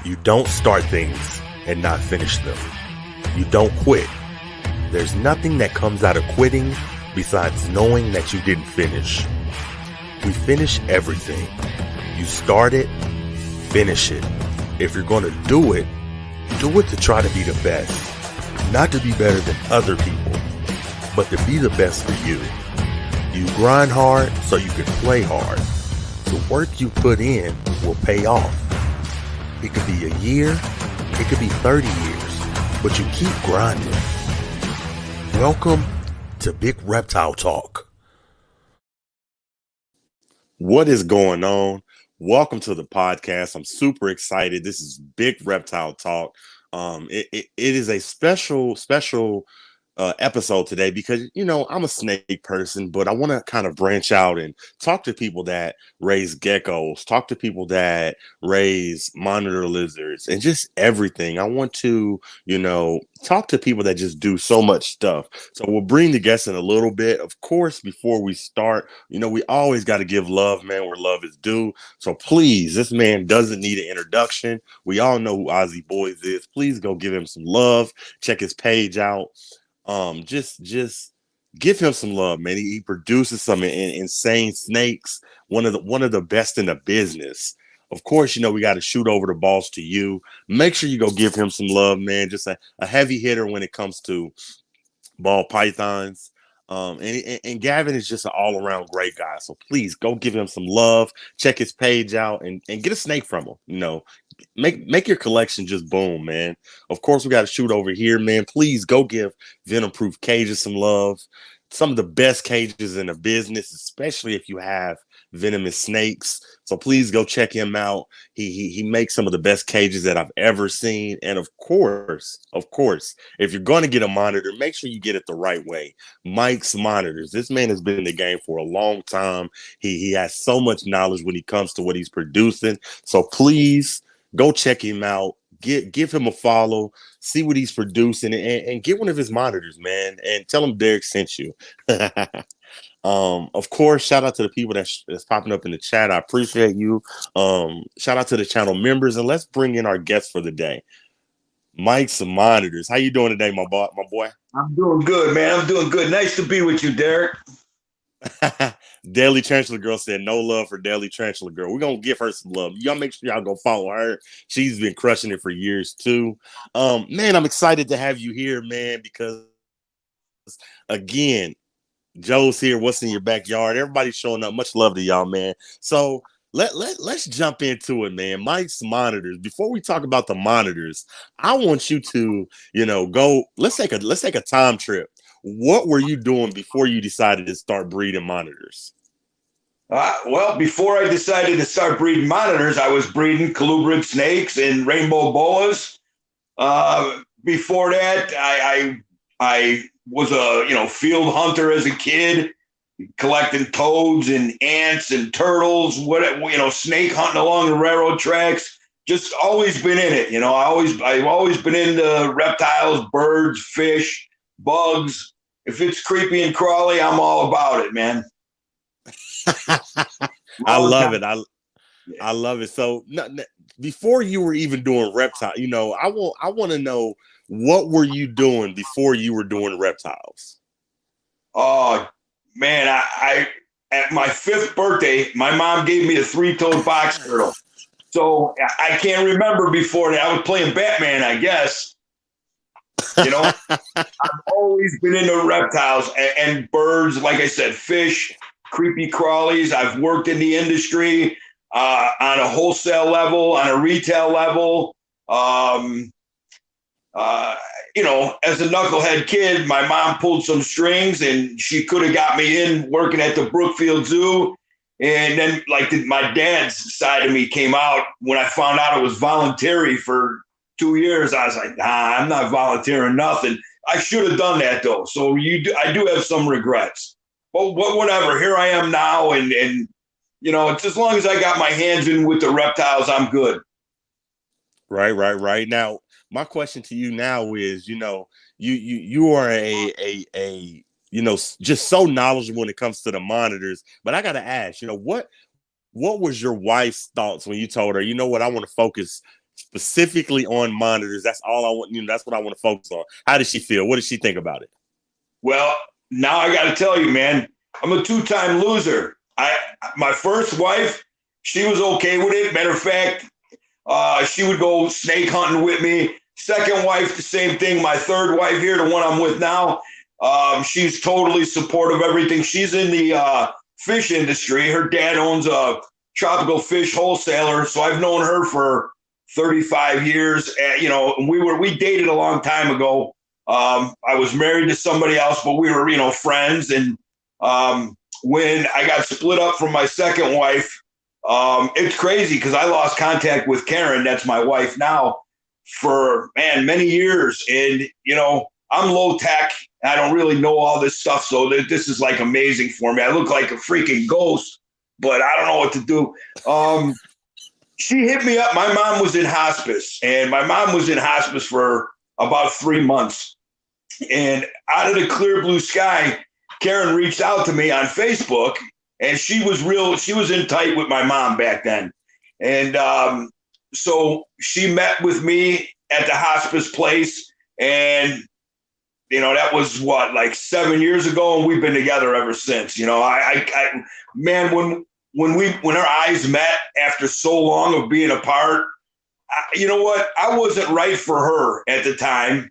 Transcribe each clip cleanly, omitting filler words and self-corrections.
You don't start things and not finish them. You don't quit. There's nothing that comes out of quitting besides knowing that you didn't finish. We finish everything. You start it, finish it. If you're going to do it to try to be the best. Not to be better than other people, but to be the best for you. You grind hard so you can play hard. The work you put in will pay off. It could be a year, it could be 30 years, but you keep grinding. Welcome to Big Reptile Talk. What is going on? Welcome to the podcast. I'm super excited. This is Big Reptile Talk. It is a special episode today because, I'm a snake person, but I want to kind of branch out and talk to people that raise geckos, talk to people that raise monitor lizards and just everything. I want to, talk to people that just do so much stuff. So we'll bring the guests in a little bit. Of course, before we start, we always got to give love, man, where love is due. So please, this man doesn't need an introduction. We all know who Ozzy Boys is. Please go give him some love. Check his page out. Just give him some love, man. He produces some insane snakes. One of the best in the business. Of course, we got to shoot over the balls to you. Make sure you go give him some love, man. Just a heavy hitter when it comes to ball pythons. And Gavin is just an all-around great guy. So please go give him some love. Check his page out and get a snake from him. Make your collection just boom, man. Of course, we got to shoot over here, man. Please go give Venom Proof Cages some love. Some of the best cages in the business, especially if you have venomous snakes. So please go check him out. He makes some of the best cages that I've ever seen. And of course, if you're going to get a monitor, make sure you get it the right way. Mike's Monitors. This man has been in the game for a long time. He has so much knowledge when it comes to what he's producing. So please go check him out. Give him a follow, see what he's producing, and get one of his monitors, man, and tell him Derek sent you. Of course, shout out to the people that's popping up in the chat. I appreciate you. Shout out to the channel members, and let's bring in our guest for the day, Mike's Monitors. How you doing today, my boy? I'm doing good, man. I'm doing good. Nice to be with you, Derek. Daily Tarantula Girl said no love for Daily Tarantula Girl. We're gonna give her some love. Y'all make sure y'all go follow her. She's been crushing it for years too. Man, I'm excited to have you here, man, because again, Joe's here. What's in your backyard? Everybody's showing up. Much love to y'all, man. So let's jump into it, man. Mike's Monitors. Before we talk about the monitors, I want you to, go. Let's take a time trip. What were you doing before you decided to start breeding monitors? Well, before I decided to start breeding monitors, I was breeding colubrid snakes and rainbow boas. Before that, I was a field hunter as a kid, collecting toads and ants and turtles. Snake hunting along the railroad tracks. Just always been in it. I've always been into reptiles, birds, fish, bugs. If it's creepy and crawly, I'm all about it, man. I love it. I love it. So before you were even doing reptile, I want to know, what were you doing before you were doing reptiles? Oh man, I at my 5th birthday, my mom gave me a 3-toed box turtle. So I can't remember before that. I was playing Batman, I guess. I've always been into reptiles and birds. Like I said, fish, creepy crawlies. I've worked in the industry on a wholesale level, on a retail level. As a knucklehead kid, my mom pulled some strings and she could have got me in working at the Brookfield Zoo. And then my dad's side of me came out when I found out it was voluntary for 2 years. I was like, nah, I'm not volunteering nothing. I should have done that though. So I do have some regrets, but whatever. Here I am now, and it's as long as I got my hands in with the reptiles, I'm good. Right. Now, my question to you now is, you are a just so knowledgeable when it comes to the monitors. But I got to ask, what was your wife's thoughts when you told her, you know what, I want to focus specifically on monitors. That's all I want. That's what I want to focus on. How does she feel? What does she think about it? Well, now I got to tell you, man, I'm a two-time loser. My first wife, she was okay with it. Matter of fact, she would go snake hunting with me. Second wife, the same thing. My third wife here, the one I'm with now, she's totally supportive of everything. She's in the fish industry. Her dad owns a tropical fish wholesaler, so I've known her for 35 years. We dated a long time ago. I was married to somebody else, but we were, friends. And when I got split up from my second wife, it's crazy because I lost contact with Karen. That's my wife now for, many years. And, I'm low tech. I don't really know all this stuff. So this is like amazing for me. I look like a freaking ghost, but I don't know what to do. She hit me up. My mom was in hospice, and my mom was in hospice for about 3 months. And out of the clear blue sky, Karen reached out to me on Facebook, and she was in tight with my mom back then. And so she met with me at the hospice place, and that was like 7 years ago, and we've been together ever since. Man, when our eyes met after so long of being apart, you know what? I wasn't right for her at the time.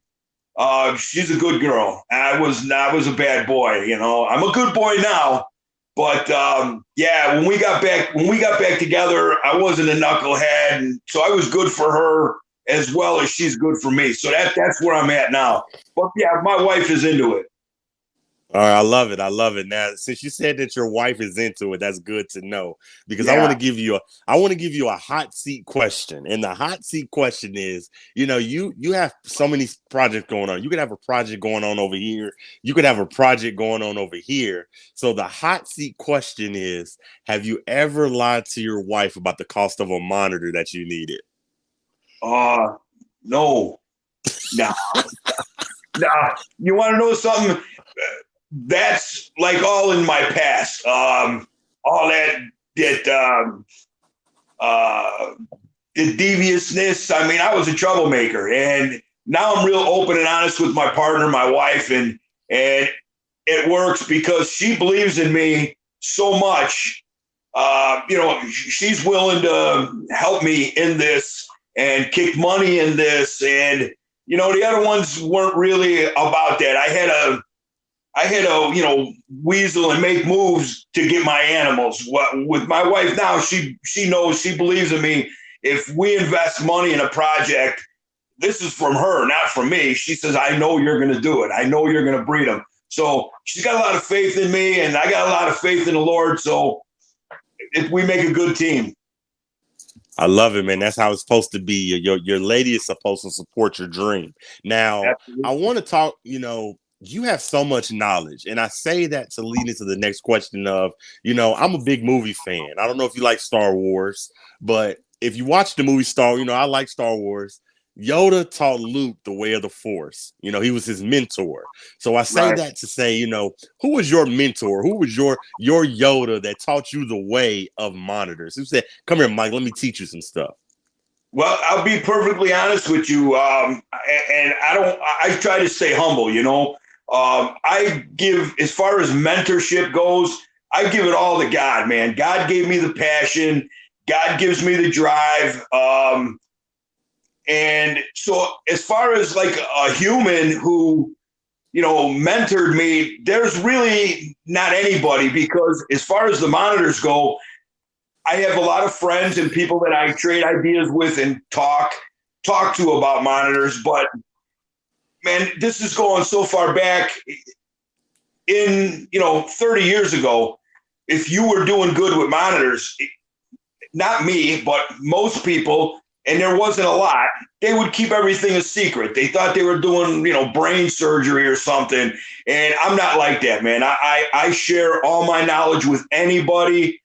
She's a good girl. I was a bad boy. I'm a good boy now, but when we got back together, I wasn't a knucklehead, and so I was good for her as well as she's good for me. So that's where I'm at now. But yeah, my wife is into it. All right, I love it. I love it. Now, since you said that your wife is into it, that's good to know, because I want to give you a hot seat question. And the hot seat question is, you have so many projects going on. You could have a project going on over here. You could have a project going on over here. So the hot seat question is, have you ever lied to your wife about the cost of a monitor that you needed? No. No. You want to know something? That's like all in my past. All the deviousness. I mean, I was a troublemaker, and now I'm real open and honest with my partner, my wife, and it works because she believes in me so much. She's willing to help me in this and kick money in this, and the other ones weren't really about that. I had a weasel and make moves to get my animals. With my wife now, she knows, she believes in me. If we invest money in a project, this is from her, not from me. She says, I know you're going to do it. I know you're going to breed them. So she's got a lot of faith in me, and I got a lot of faith in the Lord. So we make a good team. I love it, man. That's how it's supposed to be. Your lady is supposed to support your dream. Now, absolutely. I want to talk, you have so much knowledge, and I say that to lead into the next question of, I'm a big movie fan. I don't know if you like Star Wars, but if you watch the movie I like Star Wars. Yoda taught Luke the way of the Force. He was his mentor. So I say that to say, who was your mentor? Who was your Yoda that taught you the way of monitors? Who said, come here, Mike, let me teach you some stuff? Well, I'll be perfectly honest with you. And I try to stay humble, I give, as far as mentorship goes, I give it all to God, man. God gave me the passion. God gives me the drive. And so as far as like a human who, mentored me, there's really not anybody, because as far as the monitors go, I have a lot of friends and people that I trade ideas with and talk to about monitors. But man, this is going so far back. In 30 years ago, if you were doing good with monitors, not me, but most people, and there wasn't a lot, they would keep everything a secret. They thought they were doing, brain surgery or something. And I'm not like that, man. I share all my knowledge with anybody.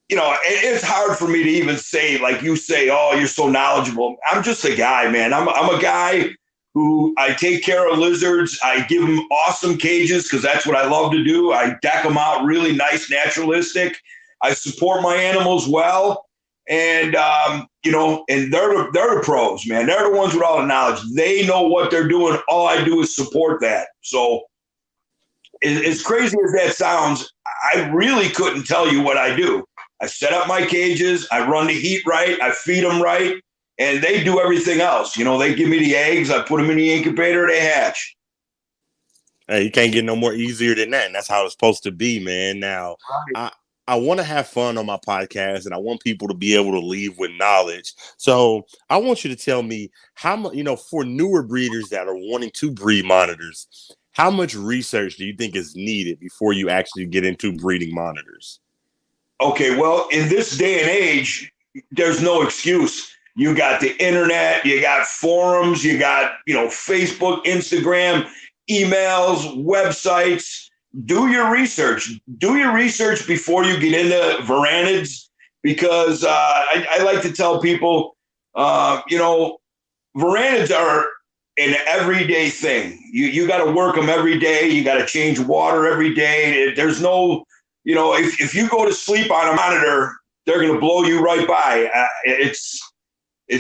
It's hard for me to even say, like you say, oh, you're so knowledgeable. I'm just a guy, man. I'm a guy who, I take care of lizards. I give them awesome cages because that's what I love to do. I deck them out really nice, naturalistic. I support my animals well. And and they're the pros, man. They're the ones with all the knowledge. They know what they're doing. All I do is support that. So as crazy as that sounds, I really couldn't tell you what I do. I set up my cages, I run the heat right, I feed them right, and they do everything else. They give me the eggs, I put them in the incubator, they hatch. Hey, you can't get no more easier than that. And that's how it's supposed to be, man. Now, Right. I want to have fun on my podcast, and I want people to be able to leave with knowledge. So I want you to tell me how much, for newer breeders that are wanting to breed monitors, how much research do you think is needed before you actually get into breeding monitors? Okay, well, in this day and age, there's no excuse. You got the internet, you got forums, you got, Facebook, Instagram, emails, websites. Do your research. Do your research before you get into Varanids, because I like to tell people, Varanids are an everyday thing. You got to work them every day. You got to change water every day. There's no, if you go to sleep on a monitor, they're going to blow you right by. It's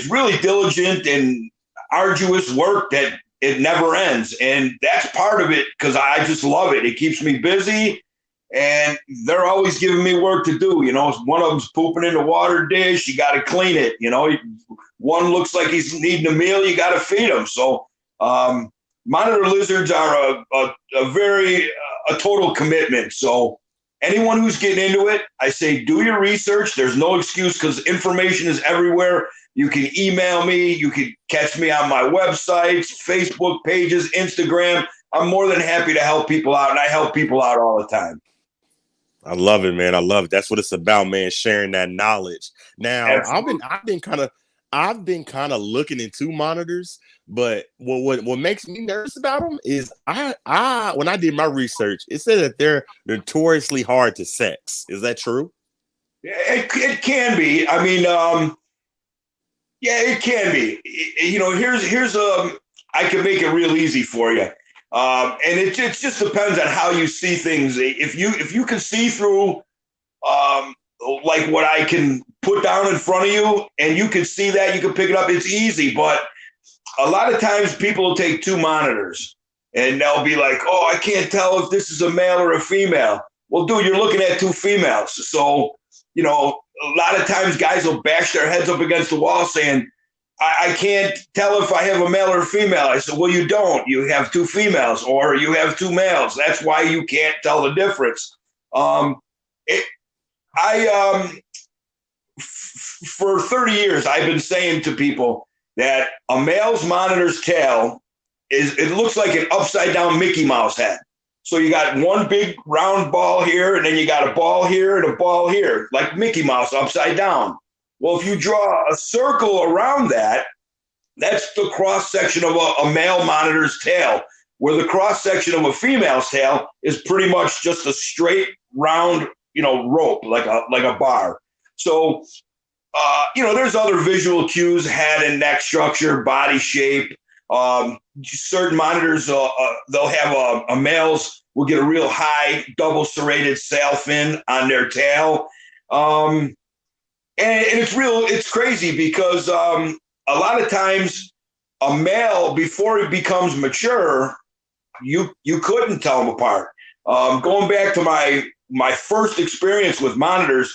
really diligent and arduous work that it never ends. And that's part of it, because I just love it. It keeps me busy, and they're always giving me work to do. One of them's pooping in the water dish, you got to clean it. One looks like he's needing a meal, you got to feed him. So monitor lizards are a very a total commitment. So anyone who's getting into it, I say do your research. There's no excuse, because information is everywhere. You can email me. You can catch me on my websites, Facebook pages, Instagram. I'm more than happy to help people out, and I help people out all the time. I love it, man. I love it. That's what it's about, man. Sharing that knowledge. Now, Absolutely. I've been kind of looking into monitors, but what makes me nervous about them is I when I did my research, it said that they're notoriously hard to sex. Is that true? It can be. I mean, yeah, it can be. Here's I can make it real easy for you. And it just depends on how you see things. If you can see through, like what I can put down in front of you, and you can see that, you can pick it up, it's easy. But a lot of times people will take two monitors, and they'll be like, oh, I can't tell if this is a male or a female. Well, dude, you're looking at two females. So, a lot of times guys will bash their heads up against the wall saying, I can't tell if I have a male or a female. I said, well, you don't. You have two females, or you have two males. That's why you can't tell the difference. For 30 years, I've been saying to people that a male's monitor's tail it looks like an upside down Mickey Mouse head. So you got one big round ball here, and then you got a ball here and a ball here, like Mickey Mouse upside down. Well, if you draw a circle around that, that's the cross section of a male monitor's tail, where the cross section of a female's tail is pretty much just a straight round, rope, like a bar. So, there's other visual cues: head and neck structure, body shape. Certain monitors, they'll have a male's will get a real high double serrated sail fin on their tail. And it's crazy, because a lot of times a male, before it becomes mature, you couldn't tell them apart. Going back to my first experience with monitors,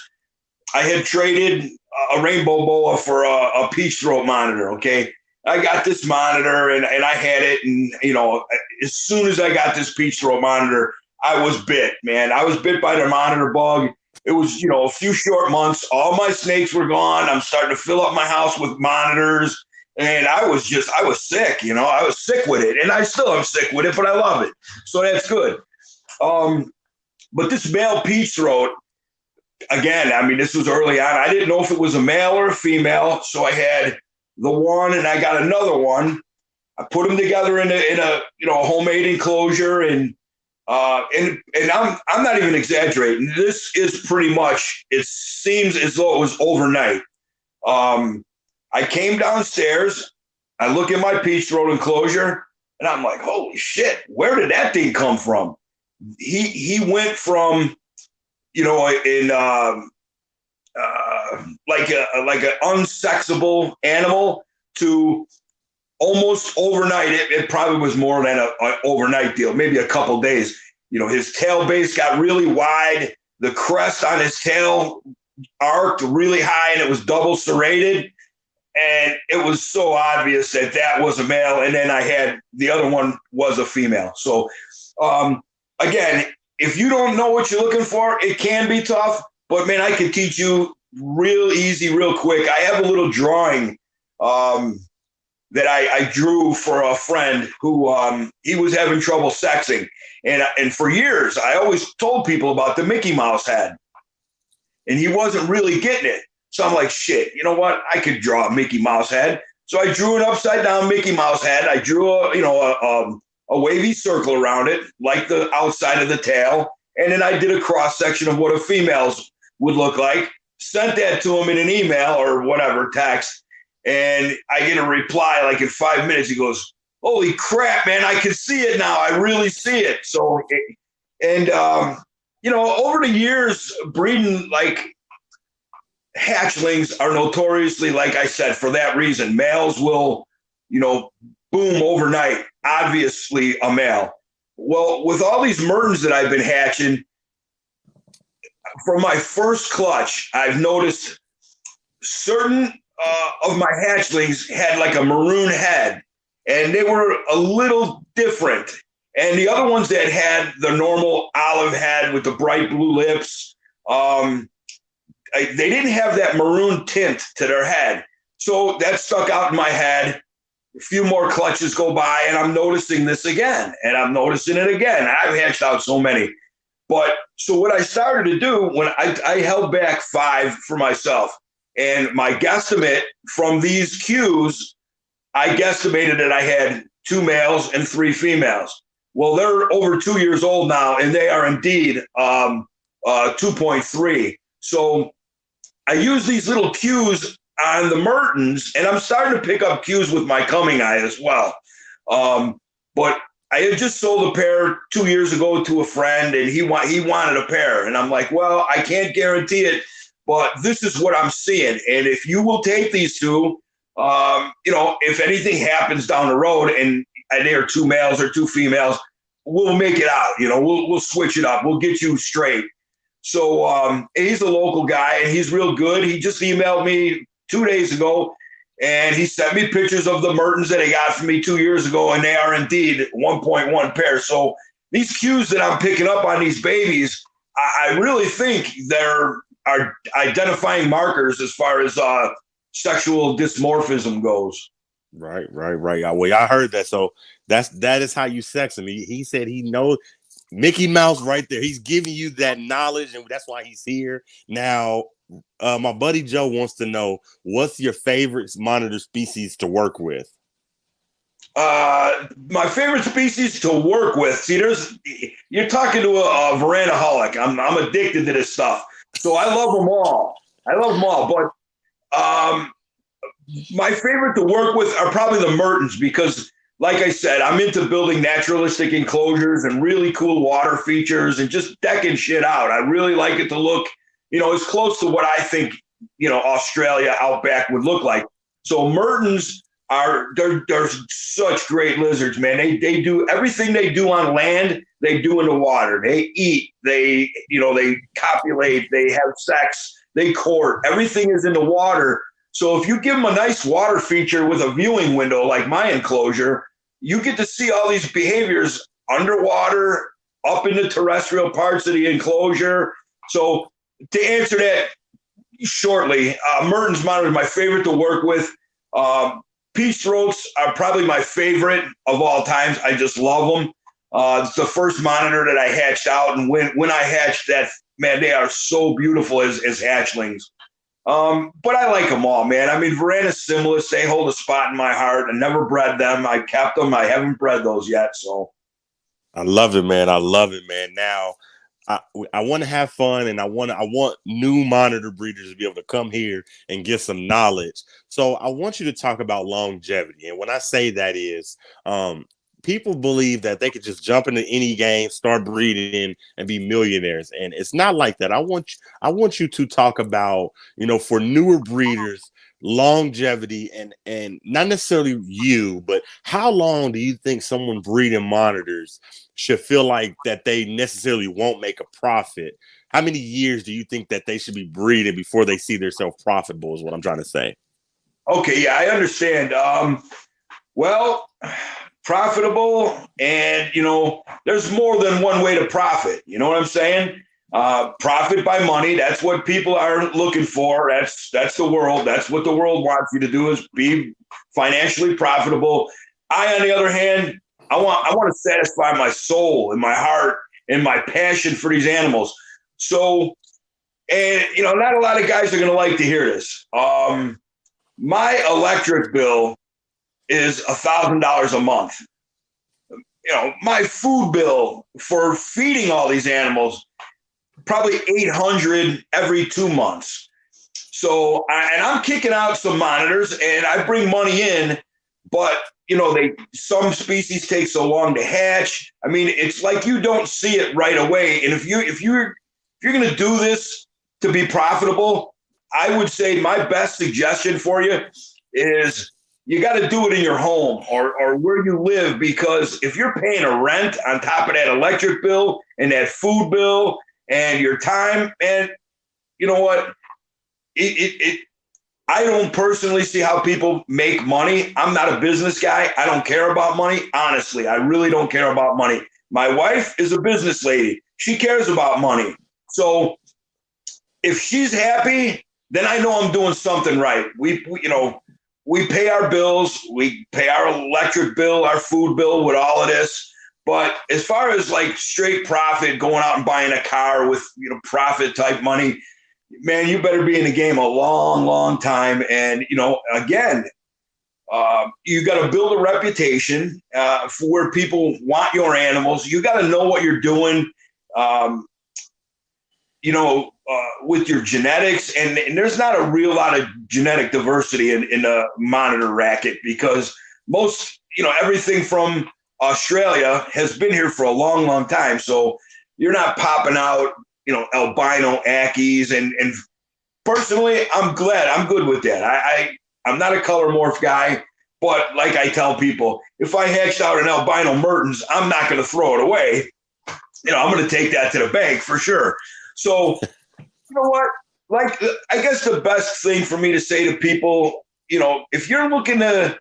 I had traded a rainbow boa for a peach throat monitor. Okay. I got this monitor, and I had it. And, as soon as I got this peach throat monitor, I was bit, man. I was bit by the monitor bug. It was, a few short months. All my snakes were gone. I'm starting to fill up my house with monitors. And I was sick, I was sick with it. And I still am sick with it, but I love it. So that's good. But this male peach throat, again, I mean, this was early on. I didn't know if it was a male or a female. So I had the one, and I got another one. I put them together in a homemade enclosure, and I'm not even exaggerating. This is pretty much, it seems as though it was overnight. I came downstairs, I look at my peach throat enclosure, and I'm like, holy shit, where did that thing come from? He went from, like an unsexable animal to almost overnight. It probably was more than an overnight deal, maybe a couple days. His tail base got really wide. The crest on his tail arced really high, and it was double serrated. And it was so obvious that was a male. And then I had the other one was a female. So, again, if you don't know what you're looking for, it can be tough. But, man, I can teach you real easy, real quick. I have a little drawing that I drew for a friend who he was having trouble sexing. And for years, I always told people about the Mickey Mouse head. And he wasn't really getting it. So I'm like, shit, you know what? I could draw a Mickey Mouse head. So I drew an upside down Mickey Mouse head. I drew a wavy circle around it, like the outside of the tail. And then I did a cross section of what a female's would look like. Sent that to him in an email or whatever, text. And I get a reply like in 5 minutes. He goes, holy crap, man, I can see it now. I really see it. So, over the years, breeding like hatchlings are notoriously, like I said, for that reason. Males will, boom overnight, obviously a male. Well, with all these Mertens that I've been hatching, from my first clutch, I've noticed certain of my hatchlings had like a maroon head, and they were a little different. And the other ones that had the normal olive head with the bright blue lips, they didn't have that maroon tint to their head. So that stuck out in my head. A few more clutches go by, and I'm noticing this again, and I'm noticing it again. I've hatched out so many. But so what I started to do when I held back 5 for myself, and my guesstimate from these cues, I guesstimated that I had 2 males and 3 females. Well, they're over 2 years old now, and they are indeed 2.3. So I use these little cues on the Mertens, and I'm starting to pick up cues with my coming eye as well. But I had just sold a pair 2 years ago to a friend, and he wanted a pair. And I'm like, well, I can't guarantee it, but this is what I'm seeing. And if you will take these two, if anything happens down the road and they are 2 males or 2 females, we'll make it out. We'll switch it up. We'll get you straight. So he's a local guy, and he's real good. He just emailed me 2 days ago, and he sent me pictures of the Mertens that he got from me 2 years ago, and they are indeed 1.1 pair. So these cues that I'm picking up on these babies, I really think are identifying markers as far as sexual dysmorphism goes. Right. Well, I heard that. So that is how you sex him. He said he knows. Mickey Mouse right there. He's giving you that knowledge, and that's why he's here. Now, my buddy Joe wants to know, what's your favorite monitor species to work with? My favorite species to work with. See, you're talking to a Varanaholic. I'm addicted to this stuff. So I love them all. But my favorite to work with are probably the Mertens because, like I said, I'm into building naturalistic enclosures and really cool water features and just decking shit out. I really like it to look, as close to what I think, Australia outback would look like. So Mertens they're such great lizards, man. They do everything they do on land, they do in the water. They eat, they copulate, they have sex, they court. Everything is in the water. So if you give them a nice water feature with a viewing window like my enclosure, you get to see all these behaviors underwater, up in the terrestrial parts of the enclosure. So to answer that shortly, Mertens monitor is my favorite to work with. Peach throats are probably my favorite of all times. I just love them. It's the first monitor that I hatched out, and when I hatched that, man, they are so beautiful as hatchlings. But I like them all, man. I mean, Varanus similis, they hold a spot in my heart. I never bred them. I kept them. I haven't bred those yet. So I love it, man. Now, I want to have fun, and I want new monitor breeders to be able to come here and get some knowledge. So I want you to talk about longevity. And when I say that is, people believe that they could just jump into any game, start breeding, and be millionaires, and it's not like that. I want you to talk about, for newer breeders, longevity, and not necessarily you, but how long do you think someone breeding monitors should feel like that they necessarily won't make a profit? How many years do you think that they should be breeding before they see themselves profitable, is what I'm trying to say. Okay, yeah, I understand. Well, profitable, and there's more than one way to profit. You know what I'm saying? Profit by money. That's what people are looking for. That's the world. That's what the world wants you to do, is be financially profitable. I, on the other hand, I want to satisfy my soul and my heart and my passion for these animals. So, and not a lot of guys are going to like to hear this. My electric bill is $1,000 a month. My food bill for feeding all these animals, probably $800 every 2 months. So, and I'm kicking out some monitors, and I bring money in, but some species take so long to hatch. I mean, it's like you don't see it right away. And if you're going to do this to be profitable, I would say my best suggestion for you is you got to do it in your home or where you live, because if you're paying a rent on top of that electric bill and that food bill and your time, man, you know what? I don't personally see how people make money. I'm not a business guy. I don't care about money. Honestly, I really don't care about money. My wife is a business lady. She cares about money. So if she's happy, then I know I'm doing something right. We pay our bills. We pay our electric bill, our food bill with all of this. But as far as like straight profit, going out and buying a car with, profit type money, man, you better be in the game a long, long time. And, again, you got to build a reputation for where people want your animals. You got to know what you're doing, with your genetics. And there's not a real lot of genetic diversity in a monitor racket, because most, everything from Australia has been here for a long, long time. So you're not popping out, albino Ackies. And personally, I'm glad. I'm good with that. I'm not a color morph guy, but like I tell people, if I hatched out an albino Mertens, I'm not going to throw it away. I'm going to take that to the bank for sure. So, you know what? Like, I guess the best thing for me to say to people, if you're looking to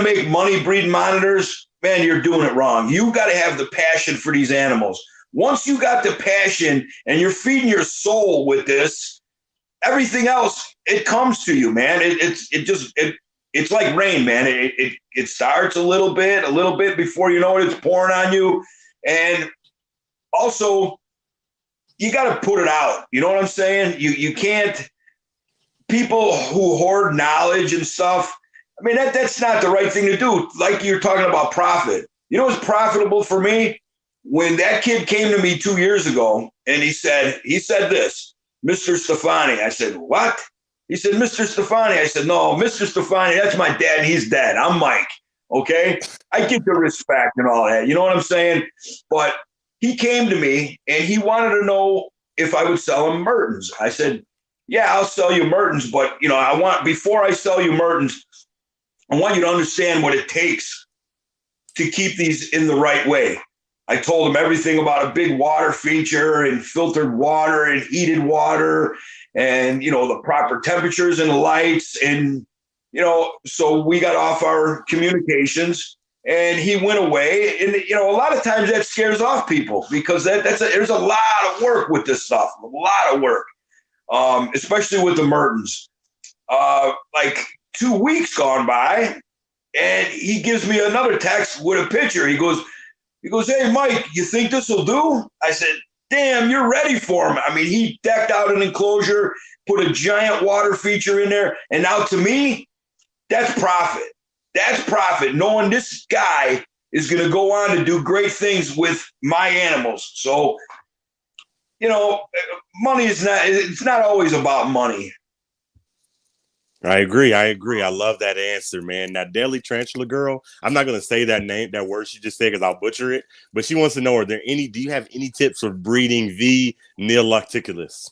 make money breeding monitors, man, you're doing it wrong. You got to have the passion for these animals. Once you got the passion and you're feeding your soul with this, everything else, it comes to you, man. It's like rain, man. It starts a little bit before you know it, it's pouring on you. And also, you got to put it out. You know what I'm saying? You can't, people who hoard knowledge and stuff, I mean, that's not the right thing to do. Like you're talking about profit. You know what's profitable for me? When that kid came to me 2 years ago and he said this, Mr. Stefani. I said, what? He said, Mr. Stefani. I said, no, Mr. Stefani, that's my dad. And he's dead. I'm Mike. Okay. I get the respect and all that. You know what I'm saying? But he came to me and he wanted to know if I would sell him Mertens. I said, yeah, I'll sell you Mertens. But, before I sell you Mertens, I want you to understand what it takes to keep these in the right way. I told him everything about a big water feature and filtered water and heated water and, the proper temperatures and lights. And, so we got off our communications and he went away. And, a lot of times that scares off people because there's a lot of work with this stuff, a lot of work, especially with the Mertens. Like 2 weeks gone by and he gives me another text with a picture. He goes, hey, Mike, you think this will do? I said, damn, you're ready for him. I mean, he decked out an enclosure, put a giant water feature in there. And now to me, that's profit. That's profit, knowing this guy is going to go on to do great things with my animals. So, money it's not always about money. I agree. I agree. I love that answer, man. That deadly tarantula girl, I'm not going to say that word she just said because I'll butcher it, but she wants to know, do you have any tips for breeding V. Niloticus?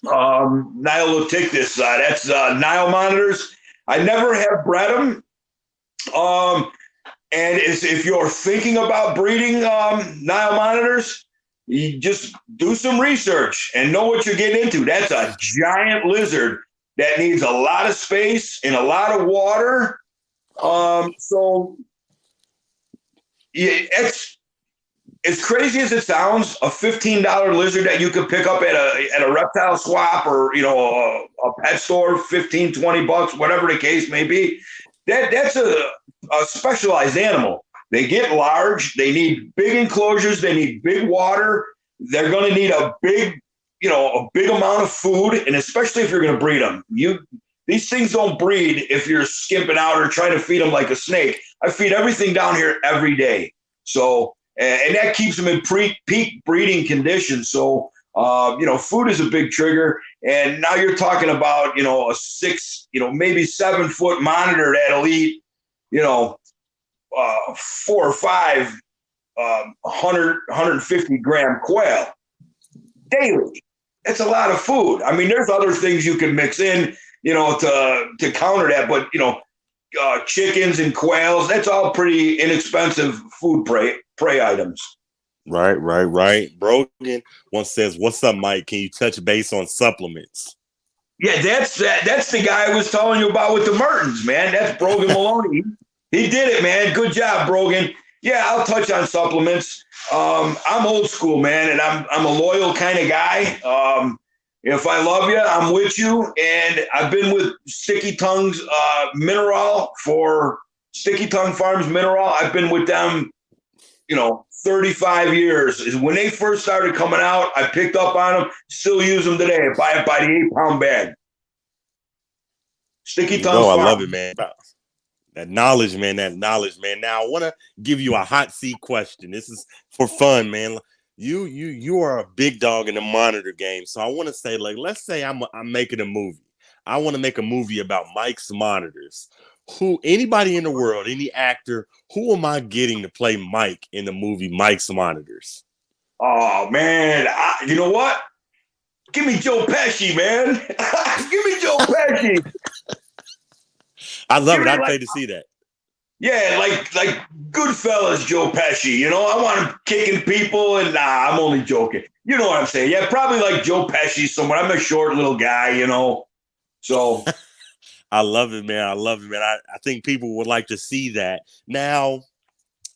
Niloticus, that's Nile monitors. I never have bred them. And if you're thinking about breeding Nile monitors, you just do some research and know what you're getting into. That's a giant lizard that needs a lot of space and a lot of water. So it's as crazy as it sounds. A $15 lizard that you could pick up at a reptile swap or a pet store, 15, $20, whatever the case may be. That's a specialized animal. They get large. They need big enclosures. They need big water. They're going to need a big amount of food, and especially if you're going to breed them. These things don't breed if you're skimping out or trying to feed them like a snake. I feed everything down here every day. So, and that keeps them in peak breeding conditions. So, food is a big trigger. And now you're talking about, a 6, maybe 7 foot monitor that'll eat, 4 or 5 150 gram quail daily. That's a lot of food. I mean, there's other things you can mix in, to counter that. But, chickens and quails, that's all pretty inexpensive food prey items. Right. Brogan once says, "What's up, Mike? Can you touch base on supplements?" Yeah, that's the guy I was telling you about with the Mertens, man. That's Brogan Maloney. He did it, man. Good job, Brogan. Yeah, I'll touch on supplements. I'm old school, man, and I'm a loyal kind of guy. If I love you, I'm with you. And I've been with Sticky Tongues Mineral for Sticky Tongue Farms Mineral. I've been with them, 35 years. When they first started coming out, I picked up on them, still use them today. I buy it by the 8-pound bag. Sticky Tongues I Farms. love it, man. That knowledge, man. Now I want to give you a hot seat question. This is for fun, man. You are a big dog in the monitor game. So I want to say, let's say I'm making a movie. I want to make a movie about Mike's monitors. Anybody in the world, any actor, who am I getting to play Mike in the movie Mike's Monitors? Oh man, you know what? Give me Joe Pesci, man. Give me Joe Pesci. I love it. I'd pay to see that. Yeah, like Goodfellas, Joe Pesci. I want him kicking people, and I'm only joking. You know what I'm saying? Yeah, probably like Joe Pesci somewhere. I'm a short little guy, So I love it, man. I think people would like to see that. Now,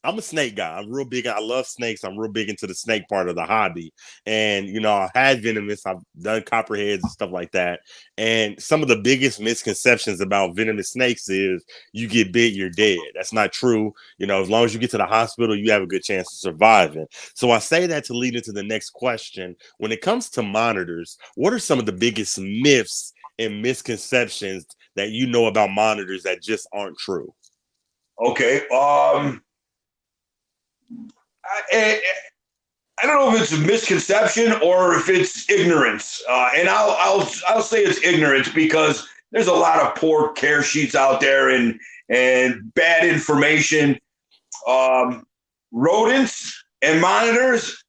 I'm a snake guy. I'm real big. I love snakes. I'm real big into the snake part of the hobby. And, I had venomous. I've done copperheads and stuff like that. And some of the biggest misconceptions about venomous snakes is you get bit, you're dead. That's not true. As long as you get to the hospital, you have a good chance of surviving. So I say that to lead into the next question. When it comes to monitors, what are some of the biggest myths and misconceptions that you know about monitors that just aren't true? Okay. I don't know if it's a misconception or if it's ignorance, and I'll say it's ignorance because there's a lot of poor care sheets out there and bad information. Rodents and monitors,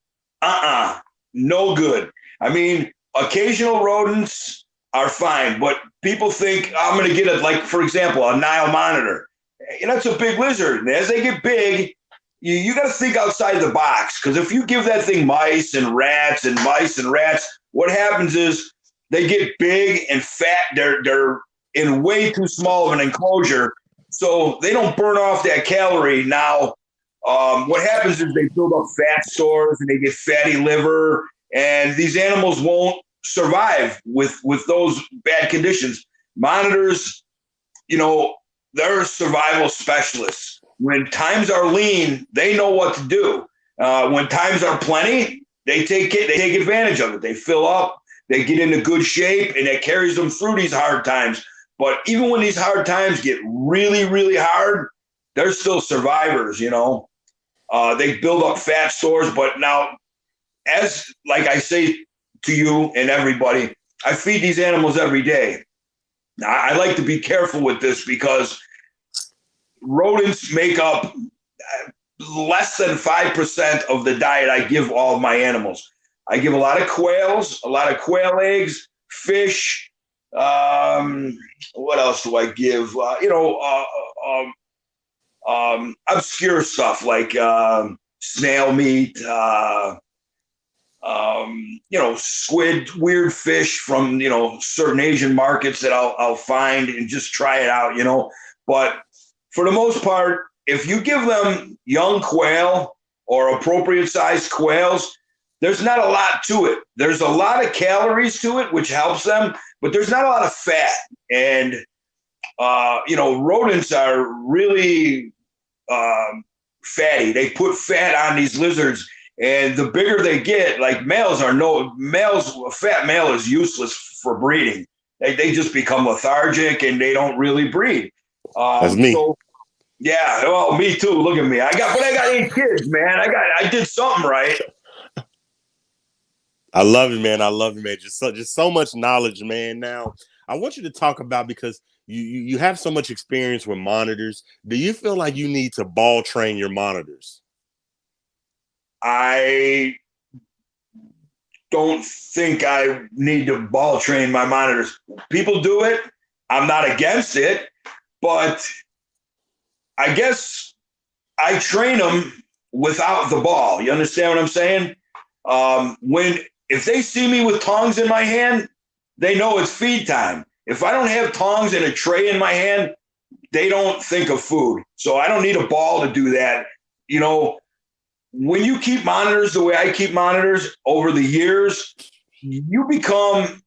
no good. I mean, occasional rodents are fine, but people think I'm going to get for example, a Nile monitor. That's a big lizard, and as they get big, you got to think outside the box, because if you give that thing mice and rats, what happens is they get big and fat. They're in way too small of an enclosure, so they don't burn off that calorie. Now, what happens is they build up fat stores and they get fatty liver, and these animals won't survive with those bad conditions. Monitors, they're survival specialists. When times are lean, they know what to do. When times are plenty, they take advantage of it. They fill up, they get into good shape, and that carries them through these hard times. But even when these hard times get really, really hard, they're still survivors, They build up fat stores. But now, like I say to you and everybody, I feed these animals every day. I like to be careful with this because rodents make up less than 5% of the diet I give all of my animals. I give a lot of quails, a lot of quail eggs, fish. What else do I give? Obscure stuff like snail meat, squid, weird fish from, certain Asian markets that I'll find and just try it out, But for the most part, if you give them young quail or appropriate sized quails, there's not a lot to it. There's a lot of calories to it, which helps them, but there's not a lot of fat. And, rodents are really fatty. They put fat on these lizards. And the bigger they get, like a fat male is useless for breeding. They just become lethargic and they don't really breed. That's me. So, yeah, well, me too. Look at me. I got 8 kids, man. I did something right. I love it, man. I love it, man. Just so much knowledge, man. Now, I want you to talk about, because you have so much experience with monitors. Do you feel like you need to ball train your monitors? I don't think I need to ball train my monitors. People do it. I'm not against it, but I guess I train them without the ball. You understand what I'm saying? If they see me with tongs in my hand, they know it's feed time. If I don't have tongs and a tray in my hand, they don't think of food. So I don't need a ball to do that. When you keep monitors the way I keep monitors over the years, you become,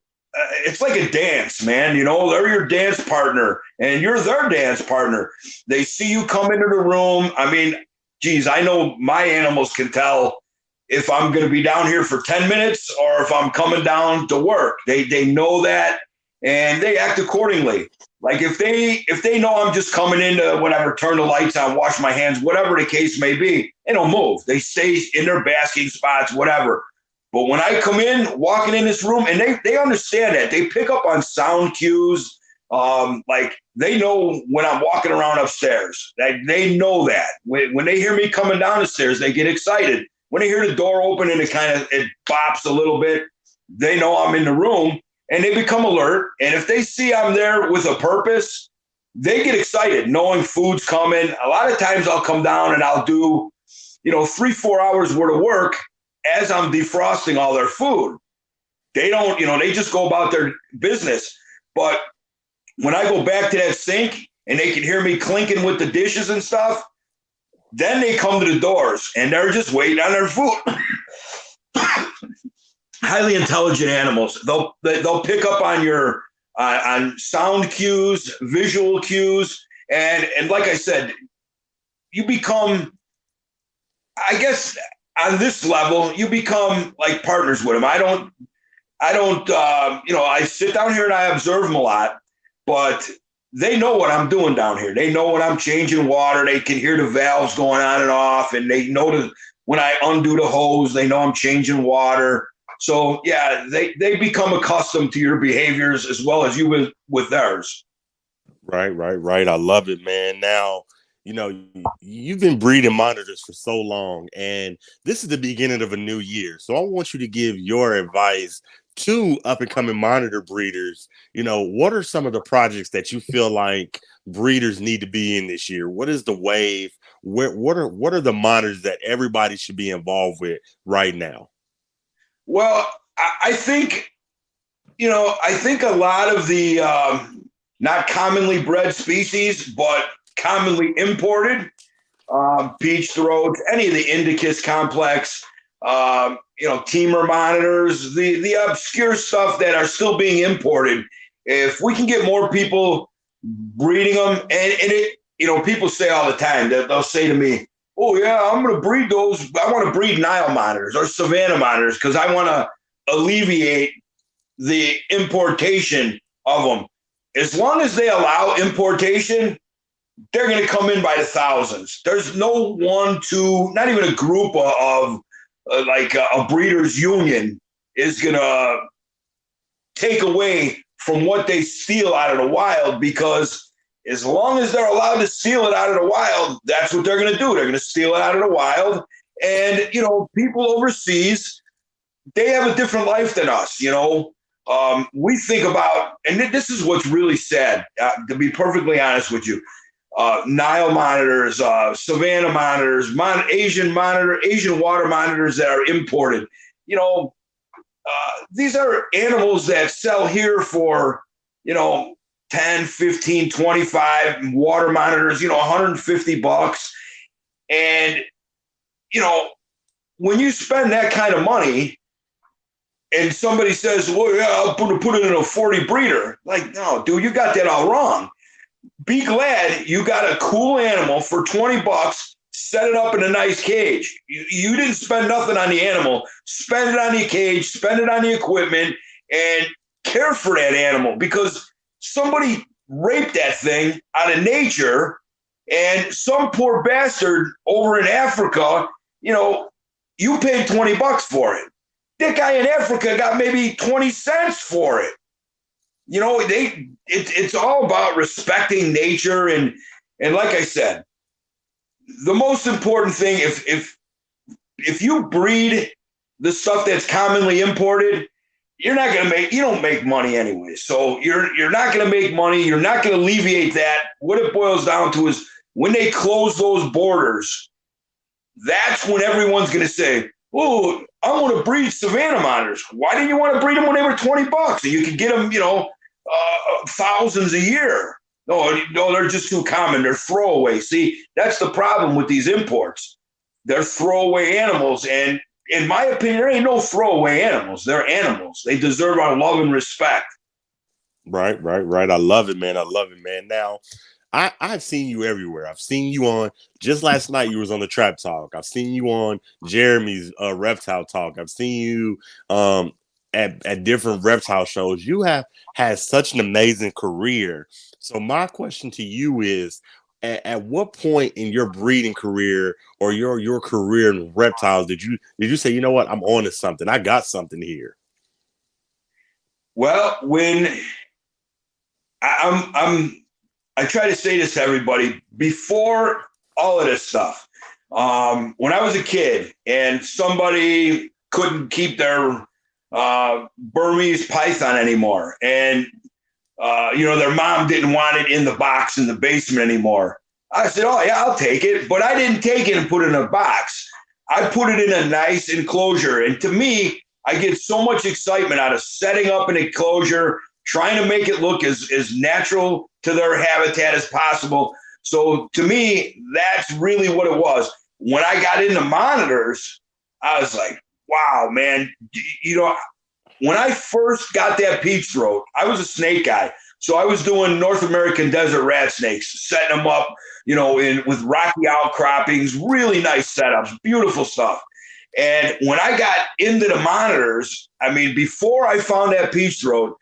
it's like a dance, man. They're your dance partner and you're their dance partner. They see you come into the room. I mean, geez, I know my animals can tell if I'm going to be down here for 10 minutes or if I'm coming down to work. They know that and they act accordingly. Like if they know I'm just coming in to whatever, turn the lights on, wash my hands, whatever the case may be, they don't move. They stay in their basking spots, whatever. But when I come in, walking in this room, and they understand that. They pick up on sound cues. Like they know when I'm walking around upstairs. They know that. When they hear me coming down the stairs, they get excited. When they hear the door open and it bops a little bit, they know I'm in the room. And they become alert. And if they see I'm there with a purpose, they get excited knowing food's coming. A lot of times I'll come down and I'll do, 3-4 hours worth of work as I'm defrosting all their food. They don't, they just go about their business. But when I go back to that sink and they can hear me clinking with the dishes and stuff, then they come to the doors and they're just waiting on their food. Highly intelligent animals. They'll pick up on your on sound cues, visual cues, and like I said, you become, I guess, on this level, you become like partners with them. I don't. I sit down here and I observe them a lot, but they know what I'm doing down here. They know when I'm changing water. They can hear the valves going on and off, and they know when I undo the hose. They know I'm changing water. So, yeah, they become accustomed to your behaviors as well as you with theirs. Right. I love it, man. Now, you've been breeding monitors for so long, and this is the beginning of a new year. So I want you to give your advice to up-and-coming monitor breeders. What are some of the projects that you feel like breeders need to be in this year? What is the wave? What are the monitors that everybody should be involved with right now? Well, I think, a lot of the not commonly bred species, but commonly imported, peach throats, any of the Indicus complex, teamer monitors, the obscure stuff that are still being imported. If we can get more people breeding them, and it, people say all the time that they'll say to me, oh, yeah, I'm going to breed those. I want to breed Nile monitors or Savannah monitors because I want to alleviate the importation of them. As long as they allow importation, they're going to come in by the thousands. There's no one, two, not even a group of like a breeders union is going to take away from what they steal out of the wild, because as long as they're allowed to steal it out of the wild, that's what they're going to do. They're going to steal it out of the wild. And, people overseas, they have a different life than us. We think about, and this is what's really sad, to be perfectly honest with you. Nile monitors, savanna monitors, Asian water monitors that are imported. These are animals that sell here for, 10, 15, 25 water monitors, $150. And, when you spend that kind of money and somebody says, well, yeah, I'll put it in a 40 breeder. Like, no, dude, you got that all wrong. Be glad you got a cool animal for $20, set it up in a nice cage. You didn't spend nothing on the animal. Spend it on the cage, spend it on the equipment, and care for that animal, because somebody raped that thing out of nature, and some poor bastard over in Africa, you paid $20 for it. That guy in Africa got maybe 20 cents for it. It's all about respecting nature, and like I said, the most important thing, if you breed the stuff that's commonly imported, you don't make money anyway. So you're not going to make money. You're not going to alleviate that. What it boils down to is when they close those borders, that's when everyone's going to say, oh, I want to breed savanna monitors. Why didn't you want to breed them when they were $20 and you could get them, thousands a year? No, they're just too common. They're throwaway. See, that's the problem with these imports. They're throwaway animals. And in my opinion, there ain't no throwaway animals. They're animals. They deserve our love and respect. Right. I love it, man. Now, I've seen you everywhere. I've seen you on, just last night you was on the Trap Talk. I've seen you on Jeremy's Reptile Talk. I've seen you at different reptile shows. You have had such an amazing career. So my question to you is, at what point in your breeding career or your career in reptiles did you say, you know what, I'm on to something. I got something here? Well, when I try to say this to everybody before all of this stuff. When I was a kid and somebody couldn't keep their Burmese python anymore, and their mom didn't want it in the box in the basement anymore, I said, oh yeah, I'll take it. But I didn't take it and put it in a box. I put it in a nice enclosure. And to me, I get so much excitement out of setting up an enclosure, trying to make it look as natural to their habitat as possible. So to me, that's really what it was. When I got into monitors, I was like, wow, man, when I first got that peach throat, I was a snake guy. So I was doing North American desert rat snakes, setting them up, with rocky outcroppings, really nice setups, beautiful stuff. And when I got into the monitors, before I found that peach throat,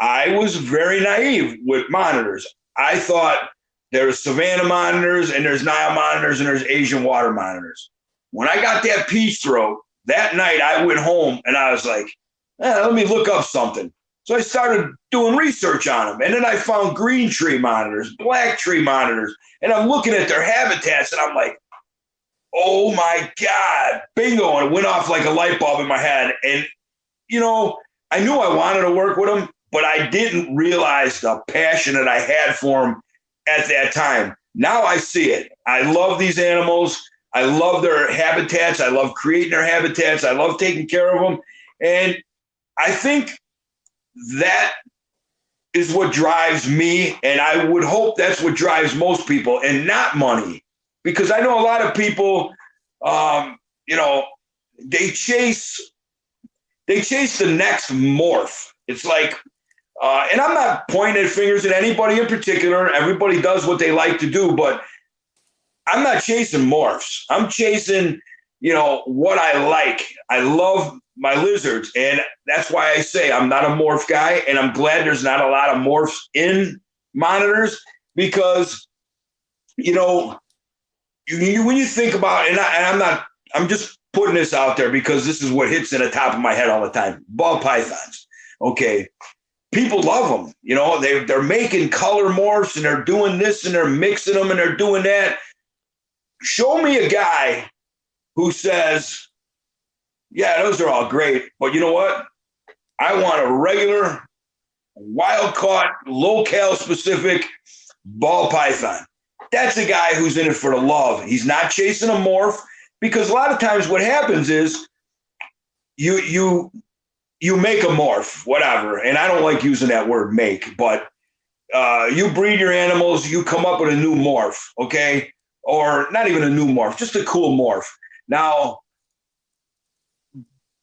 I was very naive with monitors. I thought there's savanna monitors and there's Nile monitors and there's Asian water monitors. When I got that peach throat, that night I went home and I was like, let me look up something. So I started doing research on them. And then I found green tree monitors, black tree monitors, and I'm looking at their habitats and I'm like, oh my God, bingo. And it went off like a light bulb in my head. And, I knew I wanted to work with them, but I didn't realize the passion that I had for them at that time. Now I see it. I love these animals. I love their habitats. I love creating their habitats. I love taking care of them. And I think that is what drives me. And I would hope that's what drives most people, and not money. Because I know a lot of people, they chase the next morph. It's like, and I'm not pointing fingers at anybody in particular. Everybody does what they like to do, but I'm not chasing morphs. I'm chasing, what I like. I love my lizards. And that's why I say I'm not a morph guy. And I'm glad there's not a lot of morphs in monitors, because, when you think about, I'm just putting this out there because this is what hits in the top of my head all the time. Ball pythons. Okay. people love them. You know, they're making color morphs and they're doing this and they're mixing them and they're doing that. Show me a guy who says, yeah, those are all great, but you know what? I want a regular, wild caught, locale specific ball python. That's a guy who's in it for the love. He's not chasing a morph, because a lot of times what happens is you make a morph, whatever. And I don't like using that word make, but you breed your animals, you come up with a new morph, okay? Or not even a new morph, just a cool morph. Now,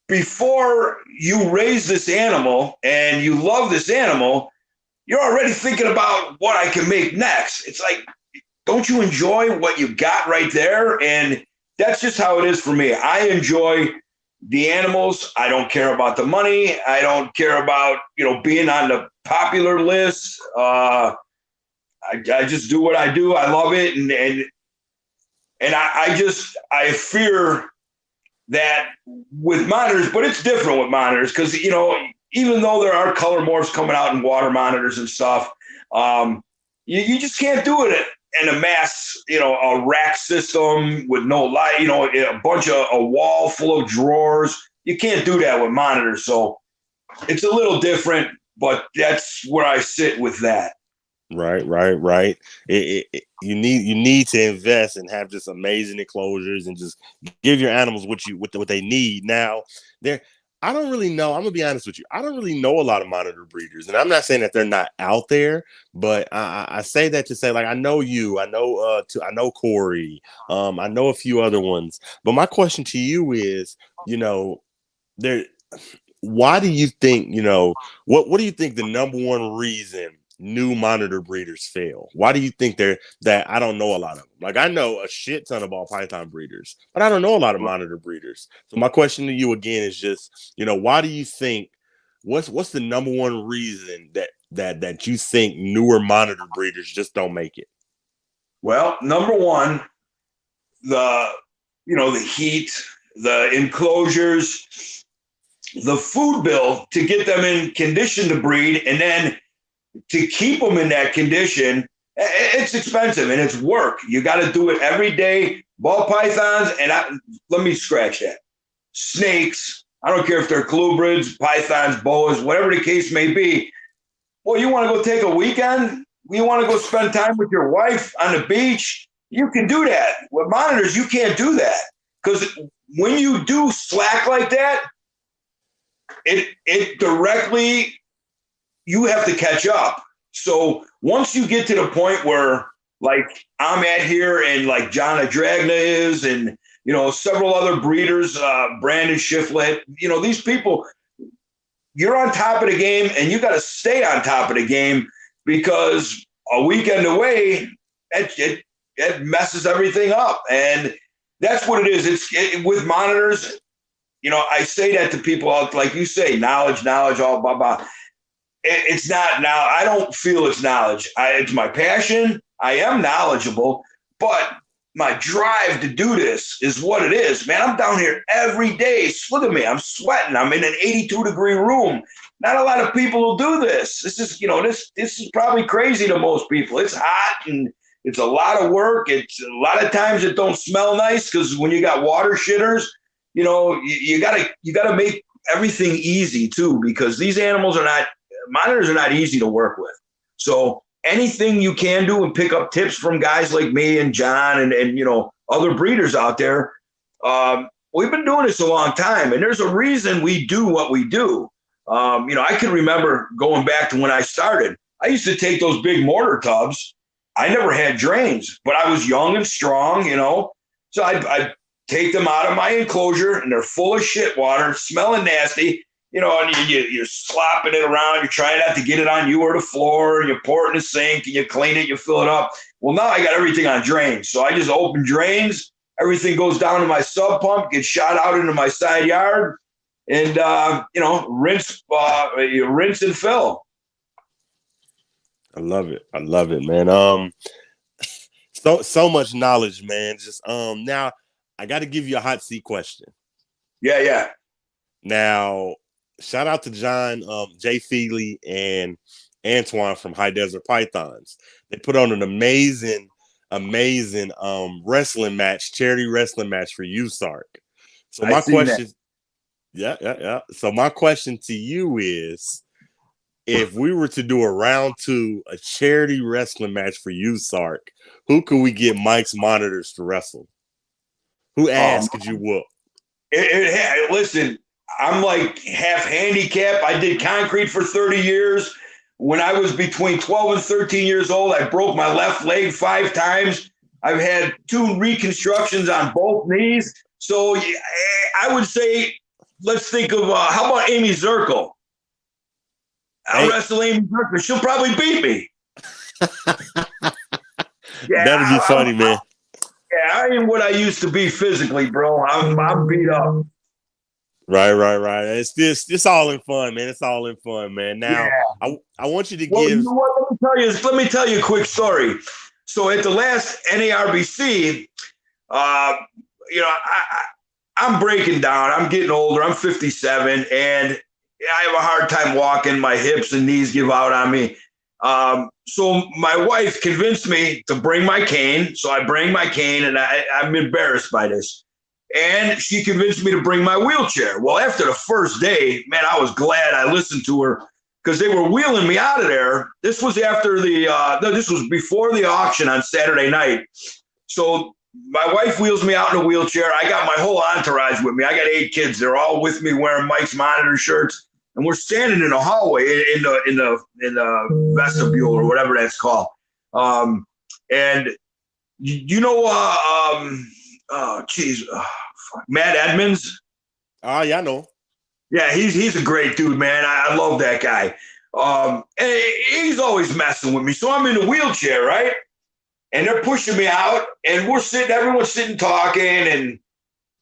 before you raise this animal and you love this animal, you're already thinking about what I can make next. It's like, don't you enjoy what you got right there? And that's just how it is for me. I enjoy the animals. I don't care about the money. I don't care about, being on the popular list. I just do what I do. I love it. And I fear that with monitors, but it's different with monitors because, even though there are color morphs coming out in water monitors and stuff, you just can't do it in a mass, a rack system with no light, a wall full of drawers. You can't do that with monitors. So it's a little different, but that's where I sit with that. Right. You need to invest and have just amazing enclosures and just give your animals what they need. Now, I don't really know. I'm gonna be honest with you. I don't really know a lot of monitor breeders, and I'm not saying that they're not out there, but I say that to say, like, I know you, I know Corey, I know a few other ones. But my question to you is, there. Why do you think, what do you think the number one reason new monitor breeders fail? Why do you think that I don't know a lot of them? Like, I know a shit ton of ball python breeders, but I don't know a lot of monitor breeders. So my question to you again is just, why do you think, what's the number one reason that you think newer monitor breeders just don't make it? Well, number one, the heat, the enclosures, the food bill to get them in condition to breed, and then to keep them in that condition, it's expensive and it's work. You got to do it every day. Ball pythons, and let me scratch that. Snakes, I don't care if they're colubrids, pythons, boas, whatever the case may be. Well, you want to go take a weekend? You want to go spend time with your wife on the beach? You can do that. With monitors, you can't do that, because when you do slack like that, it directly, you have to catch up. So once you get to the point where, like, I'm at here and like John Adragna is, and several other breeders, Brandon Shiflett, these people, you're on top of the game and you got to stay on top of the game, because a weekend away, it messes everything up. And that's what it is. It's with monitors. I say that to people, like you say, knowledge, all blah, blah. It's not now. I don't feel it's knowledge. It's my passion. I am knowledgeable, but my drive to do this is what it is, man. I'm down here every day. Look at me. I'm sweating. I'm in an 82-degree room. Not a lot of people will do this. This is, this is probably crazy to most people. It's hot and it's a lot of work. It's a lot of times it don't smell nice, because when you got water shitters, you gotta make everything easy too, because these monitors are not easy to work with. So anything you can do and pick up tips from guys like me and John and other breeders out there. We've been doing this a long time, and there's a reason we do what we do. I can remember going back to when I started. I used to take those big mortar tubs. I never had drains, but I was young and strong, so I'd take them out of my enclosure, and they're full of shit water, smelling nasty, and you're slopping it around. You're trying not to get it on you or the floor, and you pour it in the sink, and you clean it, you fill it up. Well, now I got everything on drains. So I just open drains. Everything goes down to my sub pump, gets shot out into my side yard, and, rinse and fill. I love it, man. So much knowledge, man. Just now I got to give you a hot seat question. Yeah. Now, shout out to John, Jay Feely, and Antoine from High Desert Pythons. They put on an amazing wrestling match, charity wrestling match for you, Sark. So I my seen that. question, yeah. So my question to you is, if we were to do a round two, a charity wrestling match for you, Sark, who could we get Mike's monitors to wrestle? Who ass Um, could you whoop? listen, I'm like half handicapped. I did concrete for 30 years. When I was between 12 and 13 years old, I broke my left leg 5 times. I've had 2 reconstructions on both knees. So I would say, let's think of how about Amy Zirkle? I'll Hey, wrestle Amy Zirkle. She'll probably beat me. Yeah, that'd be funny, man. I ain't what I used to be physically, bro. I'm beat up. Right. It's all in fun, man. It's all in fun, man. Now, Yeah. I want you to Well, you give. know what? Let me tell you a quick story. So at the last NARBC, uh, you know, I'm breaking down. I'm getting older. I'm 57, and I have a hard time walking. My hips and knees give out on me. So my wife convinced me to bring my cane. So I bring my cane, and I'm embarrassed by this. And she convinced me to bring my wheelchair. Well, after the first day, man, I was glad I listened to her because they were wheeling me out of there. This was after this was before the auction on Saturday night. So my wife wheels me out in a wheelchair. I got my whole entourage with me. I got 8 kids. They're all with me wearing Mike's Monitor shirts. And we're standing in a hallway in the vestibule or whatever that's called. And you know, Matt Edmonds. Oh, yeah, I know. Yeah, he's a great dude, man. I love that guy. And he's always messing with me. So I'm in a wheelchair, right? And they're pushing me out, and everyone's sitting talking, and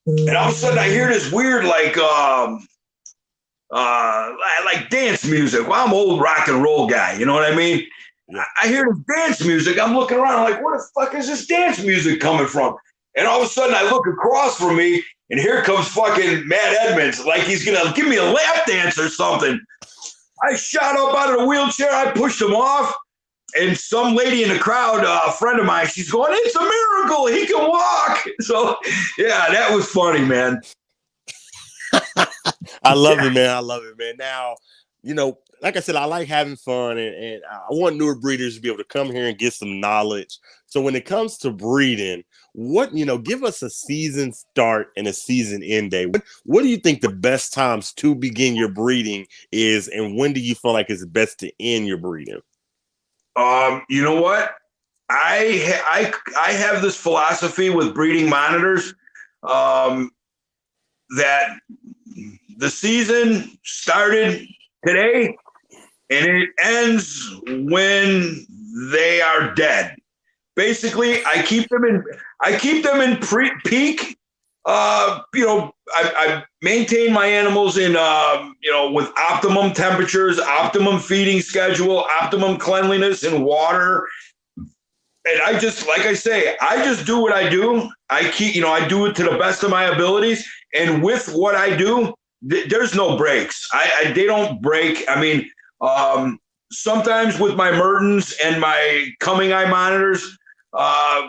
all of a sudden I hear this weird like dance music. Well, I'm an old rock and roll guy, you know what I mean? Yeah. I hear this dance music. I'm looking around, I'm like, where the fuck is this dance music coming from? And all of a sudden I look across from me, and here comes fucking Matt Edmonds, like he's gonna give me a lap dance or something. I shot up out of the wheelchair, I pushed him off, and some lady in the crowd, a friend of mine, she's going, "It's a miracle, he can walk." So yeah, that was funny, man. I love it, man. I love it, man. Now, like I said, I like having fun, and I want newer breeders to be able to come here and get some knowledge. So when it comes to breeding, give us a season start and a season end day. What do you think the best times to begin your breeding is, and when do you feel like it's best to end your breeding? You know what? I have this philosophy with breeding monitors that the season started today and it ends when they are dead. Basically, I keep them in peak. I maintain my animals in with optimum temperatures, optimum feeding schedule, optimum cleanliness and water. And I just, like I say, I just do what I do. I do it to the best of my abilities. And with what I do, there's no breaks. They don't break. I mean, sometimes with my Mertens and my coming eye monitors,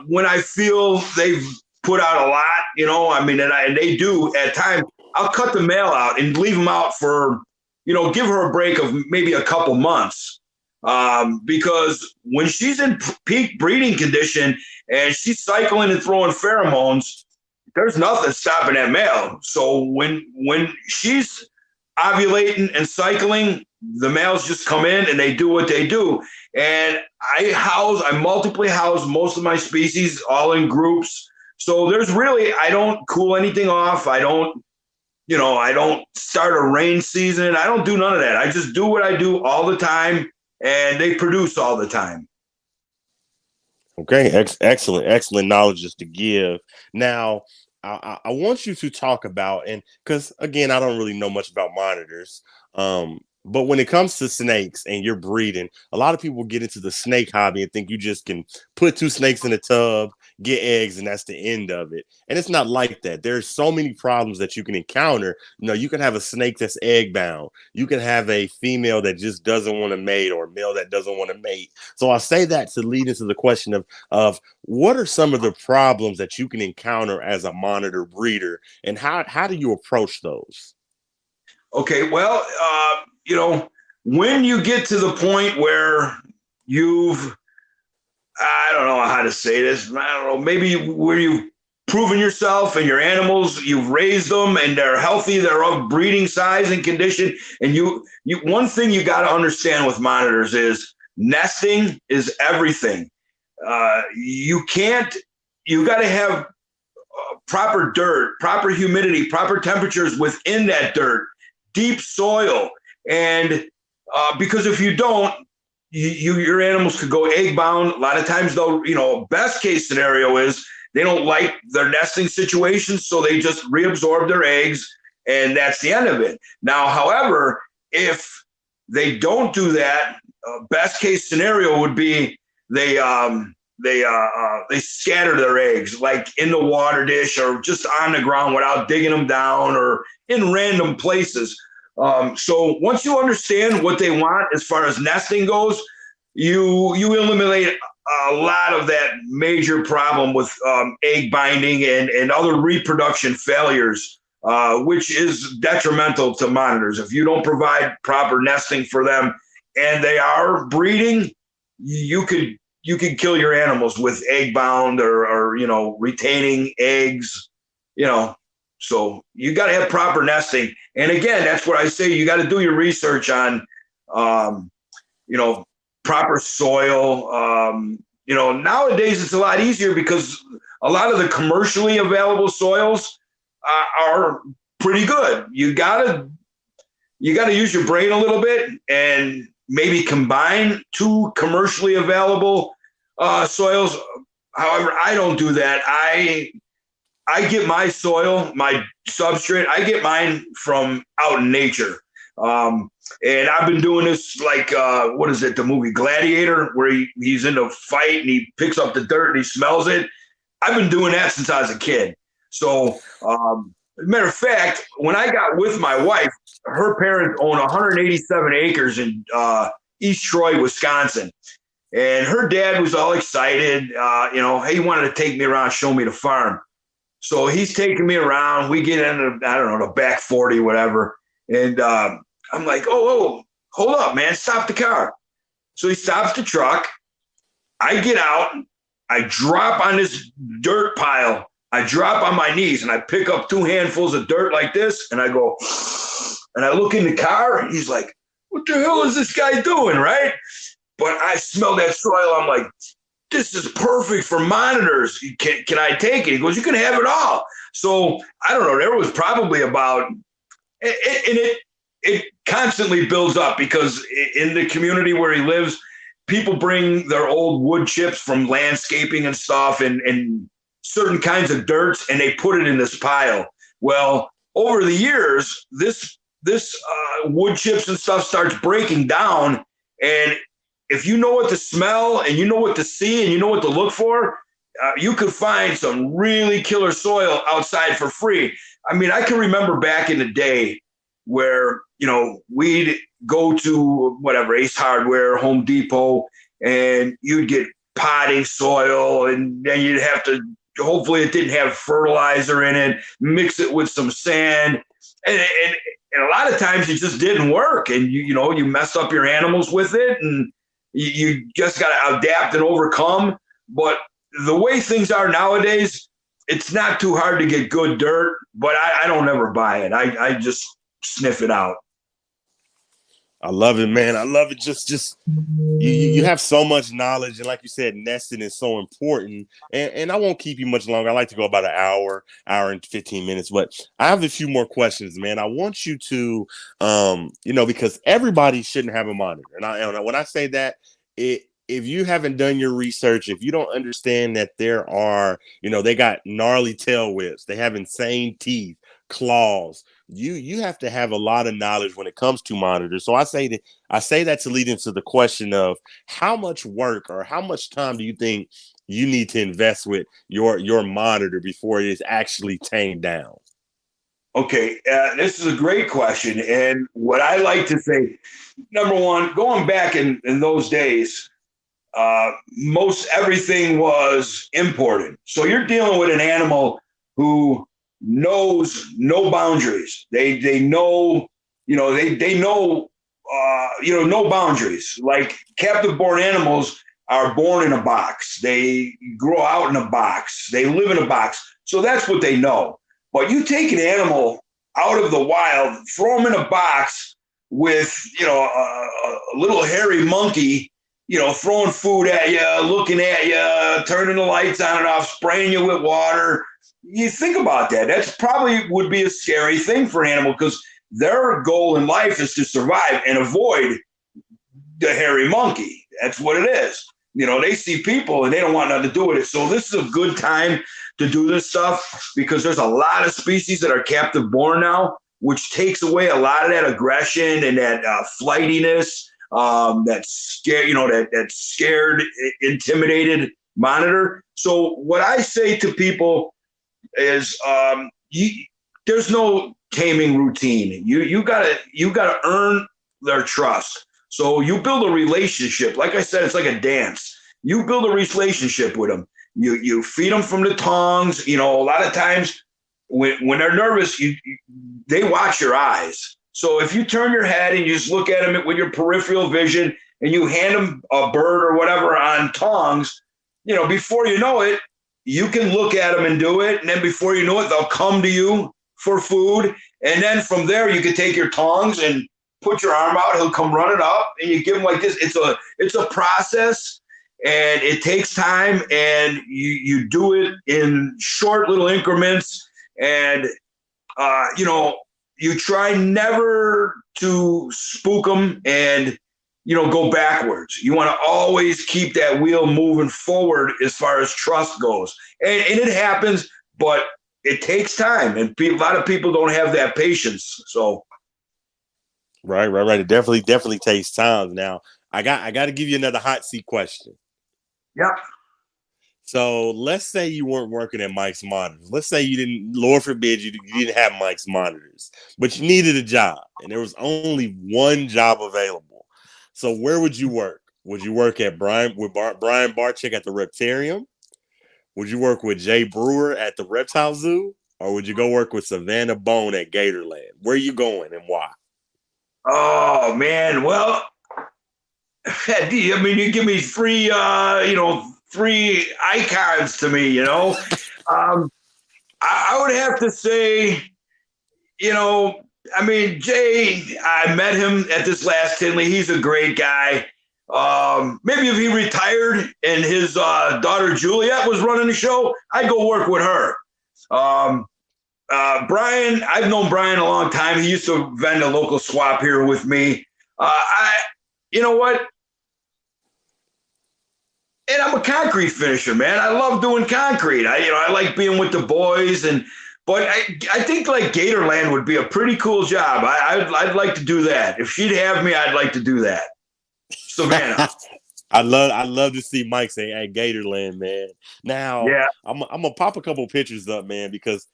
when I feel they've put out a lot, and they do at times, I'll cut the male out and leave them out for, give her a break of maybe a couple months. Because when she's in peak breeding condition and she's cycling and throwing pheromones, there's nothing stopping that male. So when she's ovulating and cycling, the males just come in and they do what they do. And I multiply house most of my species all in groups. So I don't cool anything off. I don't start a rain season. I don't do none of that. I just do what I do all the time, and they produce all the time. Okay, excellent knowledge to give. Now, I want you to talk about, and because again, I don't really know much about monitors, but when it comes to snakes and you're breeding, a lot of people get into the snake hobby and think you just can put 2 snakes in a tub get eggs and that's the end of it. And it's not like that. There's so many problems that you can encounter. You can have a snake that's egg bound. You can have a female that just doesn't want to mate, or a male that doesn't want to mate. So I say that to lead into the question of what are some of the problems that you can encounter as a monitor breeder, and how do you approach those? Okay, well, when you get to the point where I don't know how to say this, I don't know, maybe where you've proven yourself and your animals, you've raised them and they're healthy, they're of breeding size and condition. And one thing you got to understand with monitors is nesting is everything. You got to have proper dirt, proper humidity, proper temperatures within that dirt, deep soil. And because if you don't, your animals could go egg bound. A lot of times, though, best case scenario is they don't like their nesting situations, so they just reabsorb their eggs, and that's the end of it. Now, however, if they don't do that, best case scenario would be they scatter their eggs, like in the water dish or just on the ground without digging them down, or in random places. So once you understand what they want as far as nesting goes, you eliminate a lot of that major problem with egg binding and other reproduction failures, which is detrimental to monitors. If you don't provide proper nesting for them and they are breeding, you could kill your animals with egg bound or retaining eggs, So you got to have proper nesting. And again, that's what I say. You got to do your research on, proper soil. Nowadays it's a lot easier because a lot of the commercially available soils are pretty good. You gotta use your brain a little bit and maybe combine two commercially available soils. However, I don't do that. I get my soil, my substrate, I get mine from out in nature. And I've been doing this like, what is it, the movie Gladiator, where he's in a fight and he picks up the dirt and he smells it. I've been doing that since I was a kid. So, as a matter of fact, when I got with my wife, her parents own 187 acres in East Troy, Wisconsin. And her dad was all excited. Hey, he wanted to take me around, show me the farm. So he's taking me around. We get into, I don't know, the back 40, whatever. And I'm like, oh, hold up, man. Stop the car. So he stops the truck. I get out. I drop on this dirt pile. I drop on my knees and I pick up 2 handfuls of dirt like this. And I go, and I look in the car. And he's like, what the hell is this guy doing, right? But I smell that soil. I'm like, this is perfect for monitors. Can I take it? He goes, you can have it all. So I don't know. There was probably about, and it constantly builds up because in the community where he lives, people bring their old wood chips from landscaping and stuff and certain kinds of dirts, and they put it in this pile. Well, over the years, this wood chips and stuff starts breaking down, and if you know what to smell and you know what to see and you know what to look for, you could find some really killer soil outside for free. I mean, I can remember back in the day where, we'd go to whatever, Ace Hardware, Home Depot, and you'd get potting soil, and then you'd have to, hopefully it didn't have fertilizer in it, mix it with some sand. And a lot of times it just didn't work. And you messed up your animals with it, and you just got to adapt and overcome. But the way things are nowadays, it's not too hard to get good dirt, but I don't ever buy it. I just sniff it out. I love it, man. I love it. Just you have so much knowledge, and like you said, nesting is so important. And I won't keep you much longer. I like to go about an hour and 15 minutes, but I have a few more questions, man. I want you to, because everybody shouldn't have a monitor. And when I say that, if you haven't done your research, if you don't understand that there are, they got gnarly tail whips, they have insane teeth, claws, you have to have a lot of knowledge when it comes to monitors. So I say that to lead into the question of how much work or how much time do you think you need to invest with your monitor before it is actually tamed down? Okay, this is a great question. And what I like to say, number one, going back in those days, most everything was imported. So you're dealing with an animal who knows no boundaries. They know, they know, no boundaries. Like captive born animals are born in a box. They grow out in a box. They live in a box. So that's what they know. But you take an animal out of the wild, throw them in a box with, a little hairy monkey, throwing food at you, looking at you, turning the lights on and off, spraying you with water. You think about that. That's probably would be a scary thing for an animal because their goal in life is to survive and avoid the hairy monkey. That's what it is. They see people and they don't want nothing to do with it. So this is a good time to do this stuff because there's a lot of species that are captive born now, which takes away a lot of that aggression and that flightiness, that scared, intimidated monitor. So what I say to people is, there's no taming routine. You gotta earn their trust. So you build a relationship. Like I said, it's like a dance. You build a relationship with them. You feed them from the tongs. A lot of times when they're nervous, they watch your eyes. So if you turn your head and you just look at them with your peripheral vision and you hand them a bird or whatever on tongs, before you know it, you can look at them and do it. And then before you know it, they'll come to you for food. And then from there, you can take your tongs and put your arm out. He'll come running up and you give him like this. It's a process and it takes time and you do it in short little increments. And, you try never to spook them and, go backwards. You want to always keep that wheel moving forward as far as trust goes. And it happens, but it takes time. And a lot of people don't have that patience. So. Right. It definitely takes time. Now, I got to give you another hot seat question. Yeah. So let's say you weren't working at Mike's Monitors. Let's say you didn't, Lord forbid, you didn't have Mike's Monitors, but you needed a job and there was only one job available. So where would you work? Would you work at Brian Barczyk at the Reptarium? Would you work with Jay Brewer at the Reptile Zoo? Or would you go work with Savannah Bone at Gatorland? Where are you going and why? Oh, man. Well, I mean, you give me three icons to me, I would have to say, Jay, I met him at this last Tinley. He's a great guy. Maybe if he retired and his daughter Juliet was running the show, I'd go work with her. Brian, I've known Brian a long time. He used to vend a local swap here with me. You know what? And I'm a concrete finisher, man. I love doing concrete. I like being with the boys, but I think like Gatorland would be a pretty cool job. I'd like to do that. If she'd have me, I'd like to do that. Savannah. I'd love to see Mike say, "Hey, Gatorland, man." Now, yeah. I'm gonna pop a couple pictures up, man, because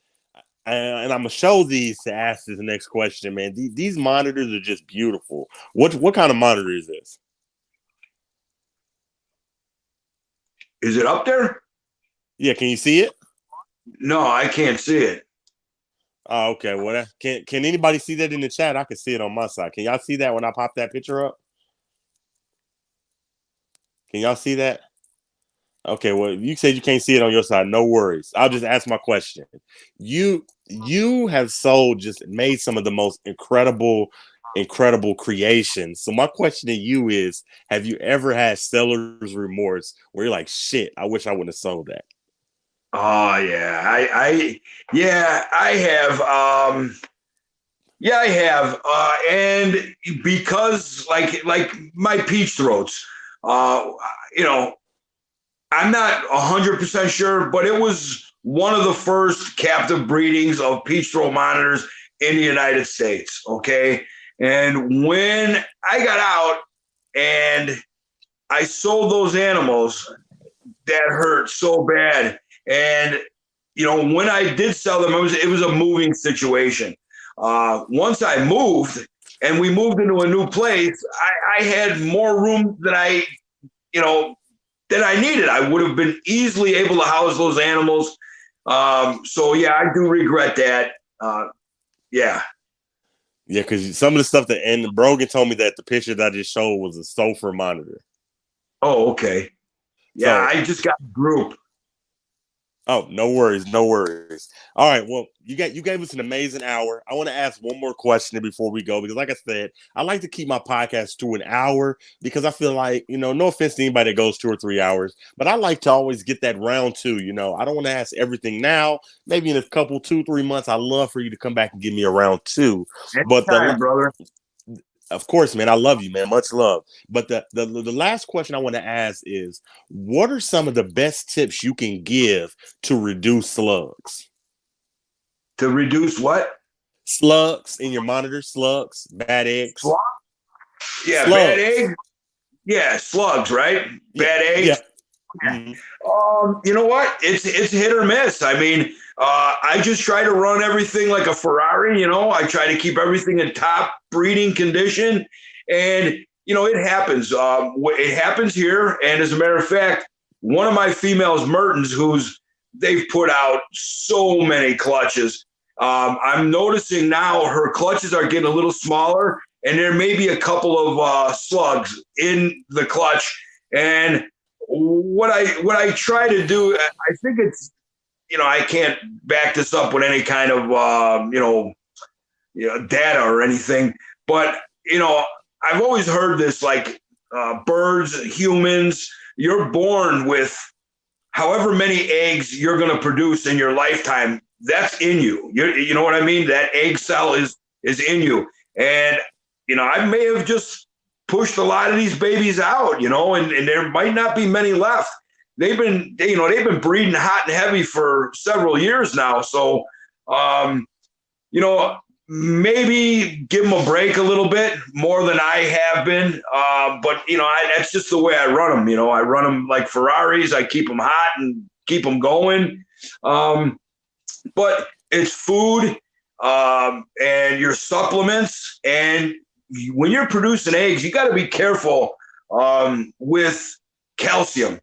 and I'm gonna show these to ask this next question, man. These monitors are just beautiful. What kind of monitor is this? Is it up there? Yeah, can you see it? No, I can't see it. Oh, okay. Well, can anybody see that in the chat? I can see it on my side. Can y'all see that when I pop that picture up? Can y'all see that? Okay, well, you said you can't see it on your side. No worries. I'll just ask my question. You have made some of the most incredible creations. So my question to you is, have you ever had seller's remorse where you're like, shit, I wish I wouldn't have sold that? Oh yeah. I have. I have. And because like my peach throats, I'm not 100% sure, but it was one of the first captive breedings of peach throat monitors in the United States. Okay. And when I got out and I sold those animals, that hurt so bad. And, when I did sell them, it was a moving situation. Once I moved and we moved into a new place, I had more room than than I needed. I would have been easily able to house those animals. So yeah, I do regret that. Yeah. Yeah, because some of the stuff and Brogan told me that the picture that I just showed was a sulfur monitor. Oh, okay. Yeah, so, I just got a group. Oh, no worries, no worries. All right, well, you gave us an amazing hour. I want to ask one more question before we go, because like I said, I like to keep my podcast to an hour because I feel like, no offense to anybody that goes 2 or 3 hours, but I like to always get that round two. I don't want to ask everything now. Maybe in a couple, 2-3 months, I'd love for you to come back and give me a round two. Anytime, brother. Of course, man. I love you, man. Much love. But the last question I want to ask is, what are some of the best tips you can give to reduce slugs? To reduce what? Slugs in your monitor, slugs, bad eggs. Yeah, slugs. Bad eggs. Yeah, slugs, right? Yeah, bad eggs. Yeah. Mm-hmm. You know what? It's hit or miss. I mean, I just try to run everything like a Ferrari. I try to keep everything in top breeding condition, and it happens. It happens here. And as a matter of fact, one of my females, Mertens, they've put out so many clutches. I'm noticing now her clutches are getting a little smaller, and there may be a couple of slugs in the clutch. And what I try to do, I think it's, I can't back this up with any kind of, data or anything, but, I've always heard this, like birds, humans, you're born with however many eggs you're going to produce in your lifetime. That's in you. You know what I mean? That egg cell is in you. And, I may have just pushed a lot of these babies out, and there might not be many left. They've been breeding hot and heavy for several years now. So, maybe give them a break a little bit more than I have been. But, that's just the way I run them. I run them like Ferraris. I keep them hot and keep them going. But it's food and your supplements. And when you're producing eggs, you got to be careful with calcium.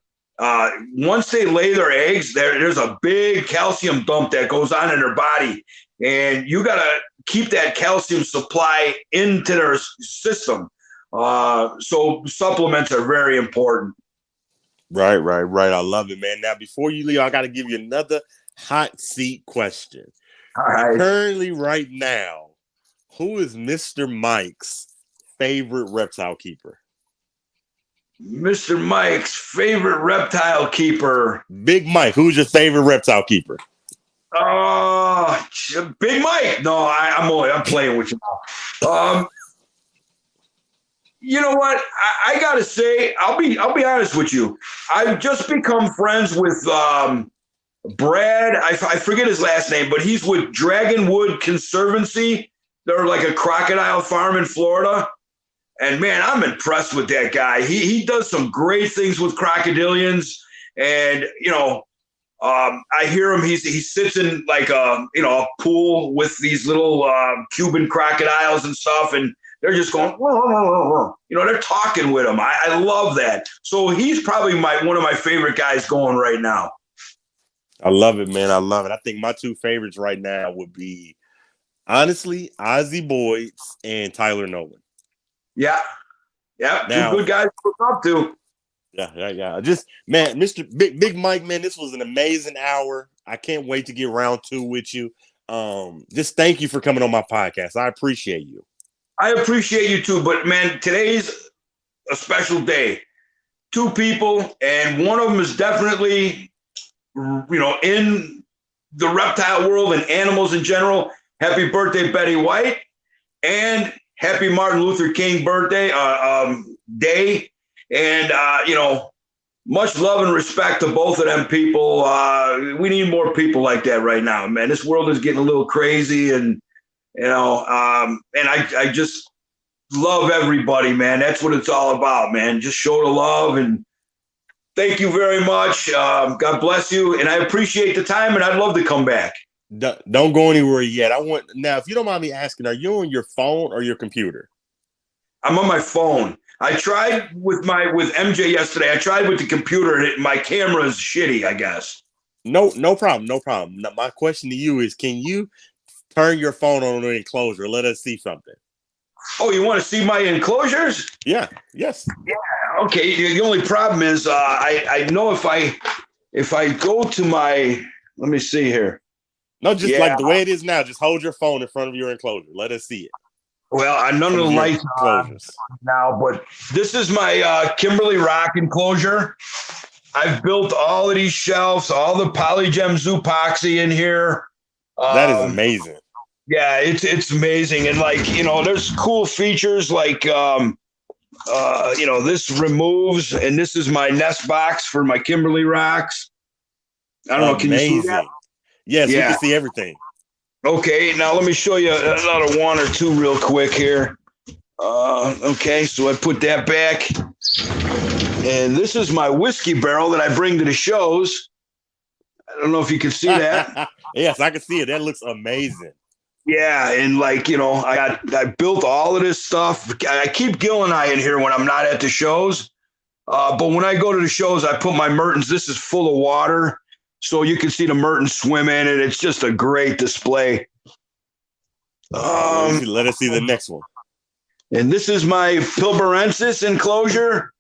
Once they lay their eggs, there's a big calcium dump that goes on in their body, and you got to keep that calcium supply into their system. So supplements are very important. Right. I love it, man. Now, before you leave, I got to give you another hot seat question. All right. Currently, right now, who is Mr. Mike's favorite reptile keeper? Mr. Mike's favorite reptile keeper. Big Mike. Who's your favorite reptile keeper? Big Mike. No, I'm playing with you now. You know what? I gotta say, I'll be honest with you. I've just become friends with Brad. I forget his last name, but he's with Dragonwood Conservancy. They're like a crocodile farm in Florida. And man, I'm impressed with that guy. He does some great things with crocodilians. And, I hear him. He sits in like a pool with these little Cuban crocodiles and stuff. And they're just going, whoa, whoa, whoa. They're talking with him. I love that. So he's probably one of my favorite guys going right now. I love it, man. I love it. I think my two favorites right now would be, honestly, Ozzie Boyd and Tyler Nolan. Yeah. Now, two good guys to look up to. Yeah. Just, man, Mr. Big Mike, man, this was an amazing hour. I can't wait to get round two with you. Just thank you for coming on my podcast. I appreciate you. I appreciate you too. But man, today's a special day. Two people, and one of them is definitely, in the reptile world and animals in general. Happy birthday, Betty White, and happy Martin Luther King birthday day. And, much love and respect to both of them people. We need more people like that right now, man. This world is getting a little crazy, and And I just love everybody, man. That's what it's all about, man. Just show the love, and thank you very much. God bless you, and I appreciate the time, and I'd love to come back. Don't go anywhere yet. I want now, if you don't mind me asking, are you on your phone or your computer? I'm on my phone. I tried with MJ yesterday. I tried with the computer, and my camera is shitty, I guess. No problem, no problem. Now, my question to you is, can you turn your phone on the enclosure? Let us see something. Oh, you want to see my enclosures? Yeah, yes. Yeah. Okay. The only problem is I know if I go to my, let me see here. No, just like the way it is now. Just hold your phone in front of your enclosure. Let us see it. Well, none of the lights are on now, but this is my Kimberly Rock enclosure. I've built all of these shelves, all the Polygem Zoopoxy in here. That is amazing. Yeah, it's amazing. And there's cool features like this removes, and this is my nest box for my Kimberly Rocks. I don't know, can you see that? Yes, yeah. We can see everything. Okay, now let me show you another one or two real quick here. Okay, so I put that back. And this is my whiskey barrel that I bring to the shows. I don't know if you can see that. Yes, I can see it. That looks amazing. Yeah, and I built all of this stuff. I keep Gil and I in here when I'm not at the shows. But when I go to the shows, I put my Mertens. This is full of water, so you can see the Mertens swim in, and it's just a great display. Let us see the next one. And this is my Pilbarensis enclosure.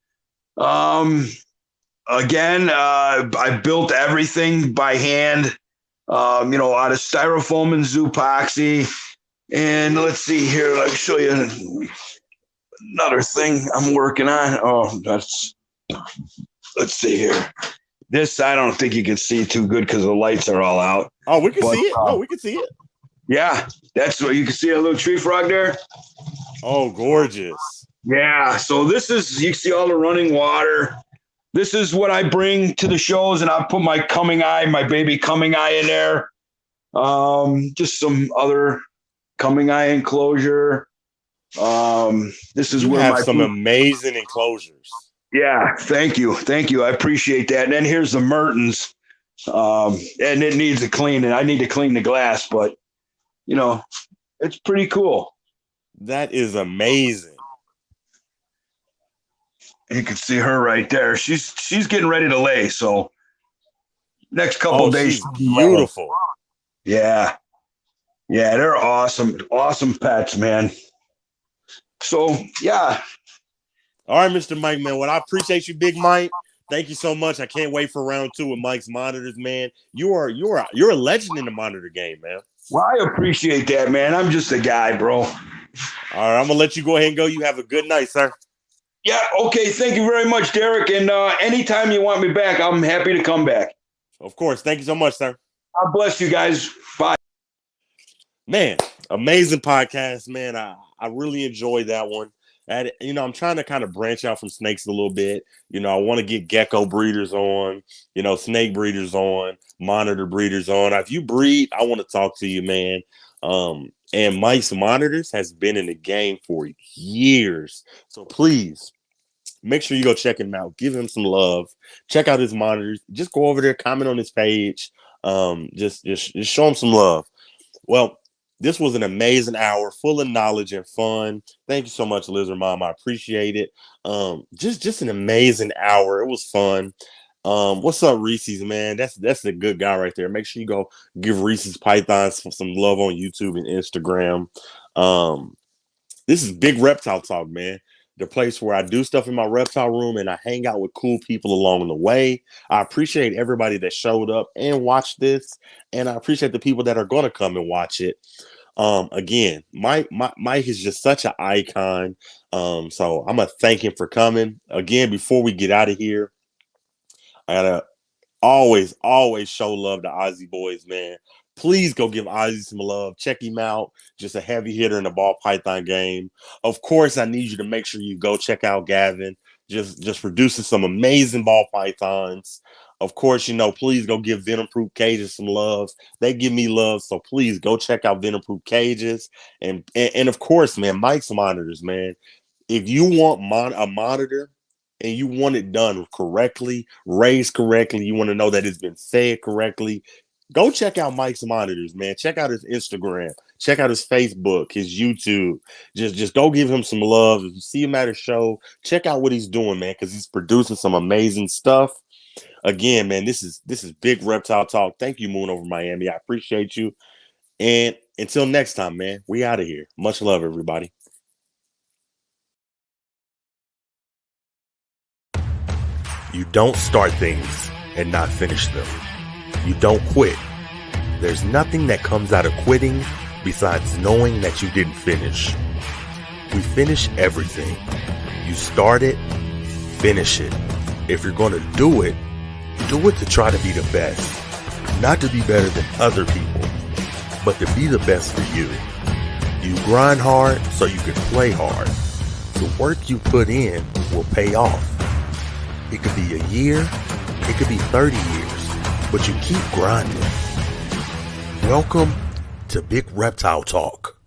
Again, I built everything by hand, out of styrofoam and Zoopoxy. And let's see here. Let me show you another thing I'm working on. Let's see here. This, I don't think you can see too good because the lights are all out. Oh, we can see it. No, we can see it. Yeah, that's what you can see, a little tree frog there. Oh, gorgeous. Yeah, so this is, you see all the running water. This is what I bring to the shows, and I'll put my baby coming eye in there. Just some other coming eye enclosure. This is where have some amazing enclosures. Yeah, thank you. I appreciate that. And then here's the Mertens, and it needs a clean, and I need to clean the glass, but it's pretty cool. That is amazing. You can see her right there. She's getting ready to lay. So next couple of days, she's beautiful. Yeah, they're awesome pets, man. So yeah. All right, Mr. Mike, man. Well, I appreciate you, Big Mike. Thank you so much. I can't wait for round 2 with Mike's monitors, man. You're a legend in the monitor game, man. Well, I appreciate that, man. I'm just a guy, bro. All right, I'm gonna let you go ahead and go. You have a good night, sir. Yeah, okay. Thank you very much, Derek. And anytime you want me back, I'm happy to come back. Of course. Thank you so much, sir. God bless you guys. Bye. Man, amazing podcast, man. I really enjoyed that one. I'm trying to kind of branch out from snakes a little bit. I want to get gecko breeders on, snake breeders on, monitor breeders on. If you breed, I want to talk to you, man. And Mike's Monitors has been in the game for years. So please make sure you go check him out. Give him some love. Check out his monitors. Just go over there, comment on his page. Just show him some love. Well, this was an amazing hour full of knowledge and fun. Thank you so much, Lizard Mom. I appreciate it. Just an amazing hour. It was fun. What's up, Reese's, man? That's a good guy right there. Make sure you go give Reese's Pythons some love on YouTube and Instagram. This is Big Reptile Talk, man. The place where I do stuff in my reptile room and I hang out with cool people along the way. I appreciate everybody that showed up and watched this, and I appreciate the people that are going to come and watch it. Again, Mike is just such an icon. So I'm gonna thank him for coming. Again, before we get out of here, I gotta always show love to Ozzy boys, man. Please go give Ozzy some love. Check him out. Just a heavy hitter in the ball python game. Of course, I need you to make sure you go check out Gavin. Just producing some amazing ball pythons. Of course, please go give Venom Proof Cages some loves. They give me love, so please go check out Venom Proof Cages. And of course, man, Mike's Monitors, man. If you want a monitor and you want it done correctly, raised correctly, you want to know that it's been fed correctly, go check out Mike's Monitors, man. Check out his Instagram. Check out his Facebook, his YouTube. Just go give him some love. If you see him at a show, check out what he's doing, man, because he's producing some amazing stuff. Again, man, this is Big Reptile Talk. Thank you, Moon over Miami. I appreciate you. And until next time, man, we out of here. Much love, everybody. You don't start things and not finish them. You don't quit. There's nothing that comes out of quitting besides knowing that you didn't finish. We finish everything. You start it, finish it. If you're going to do it to try to be the best. Not to be better than other people, but to be the best for you. You grind hard so you can play hard. The work you put in will pay off. It could be a year, it could be 30 years, but you keep grinding. Welcome to Big Reptile Talk.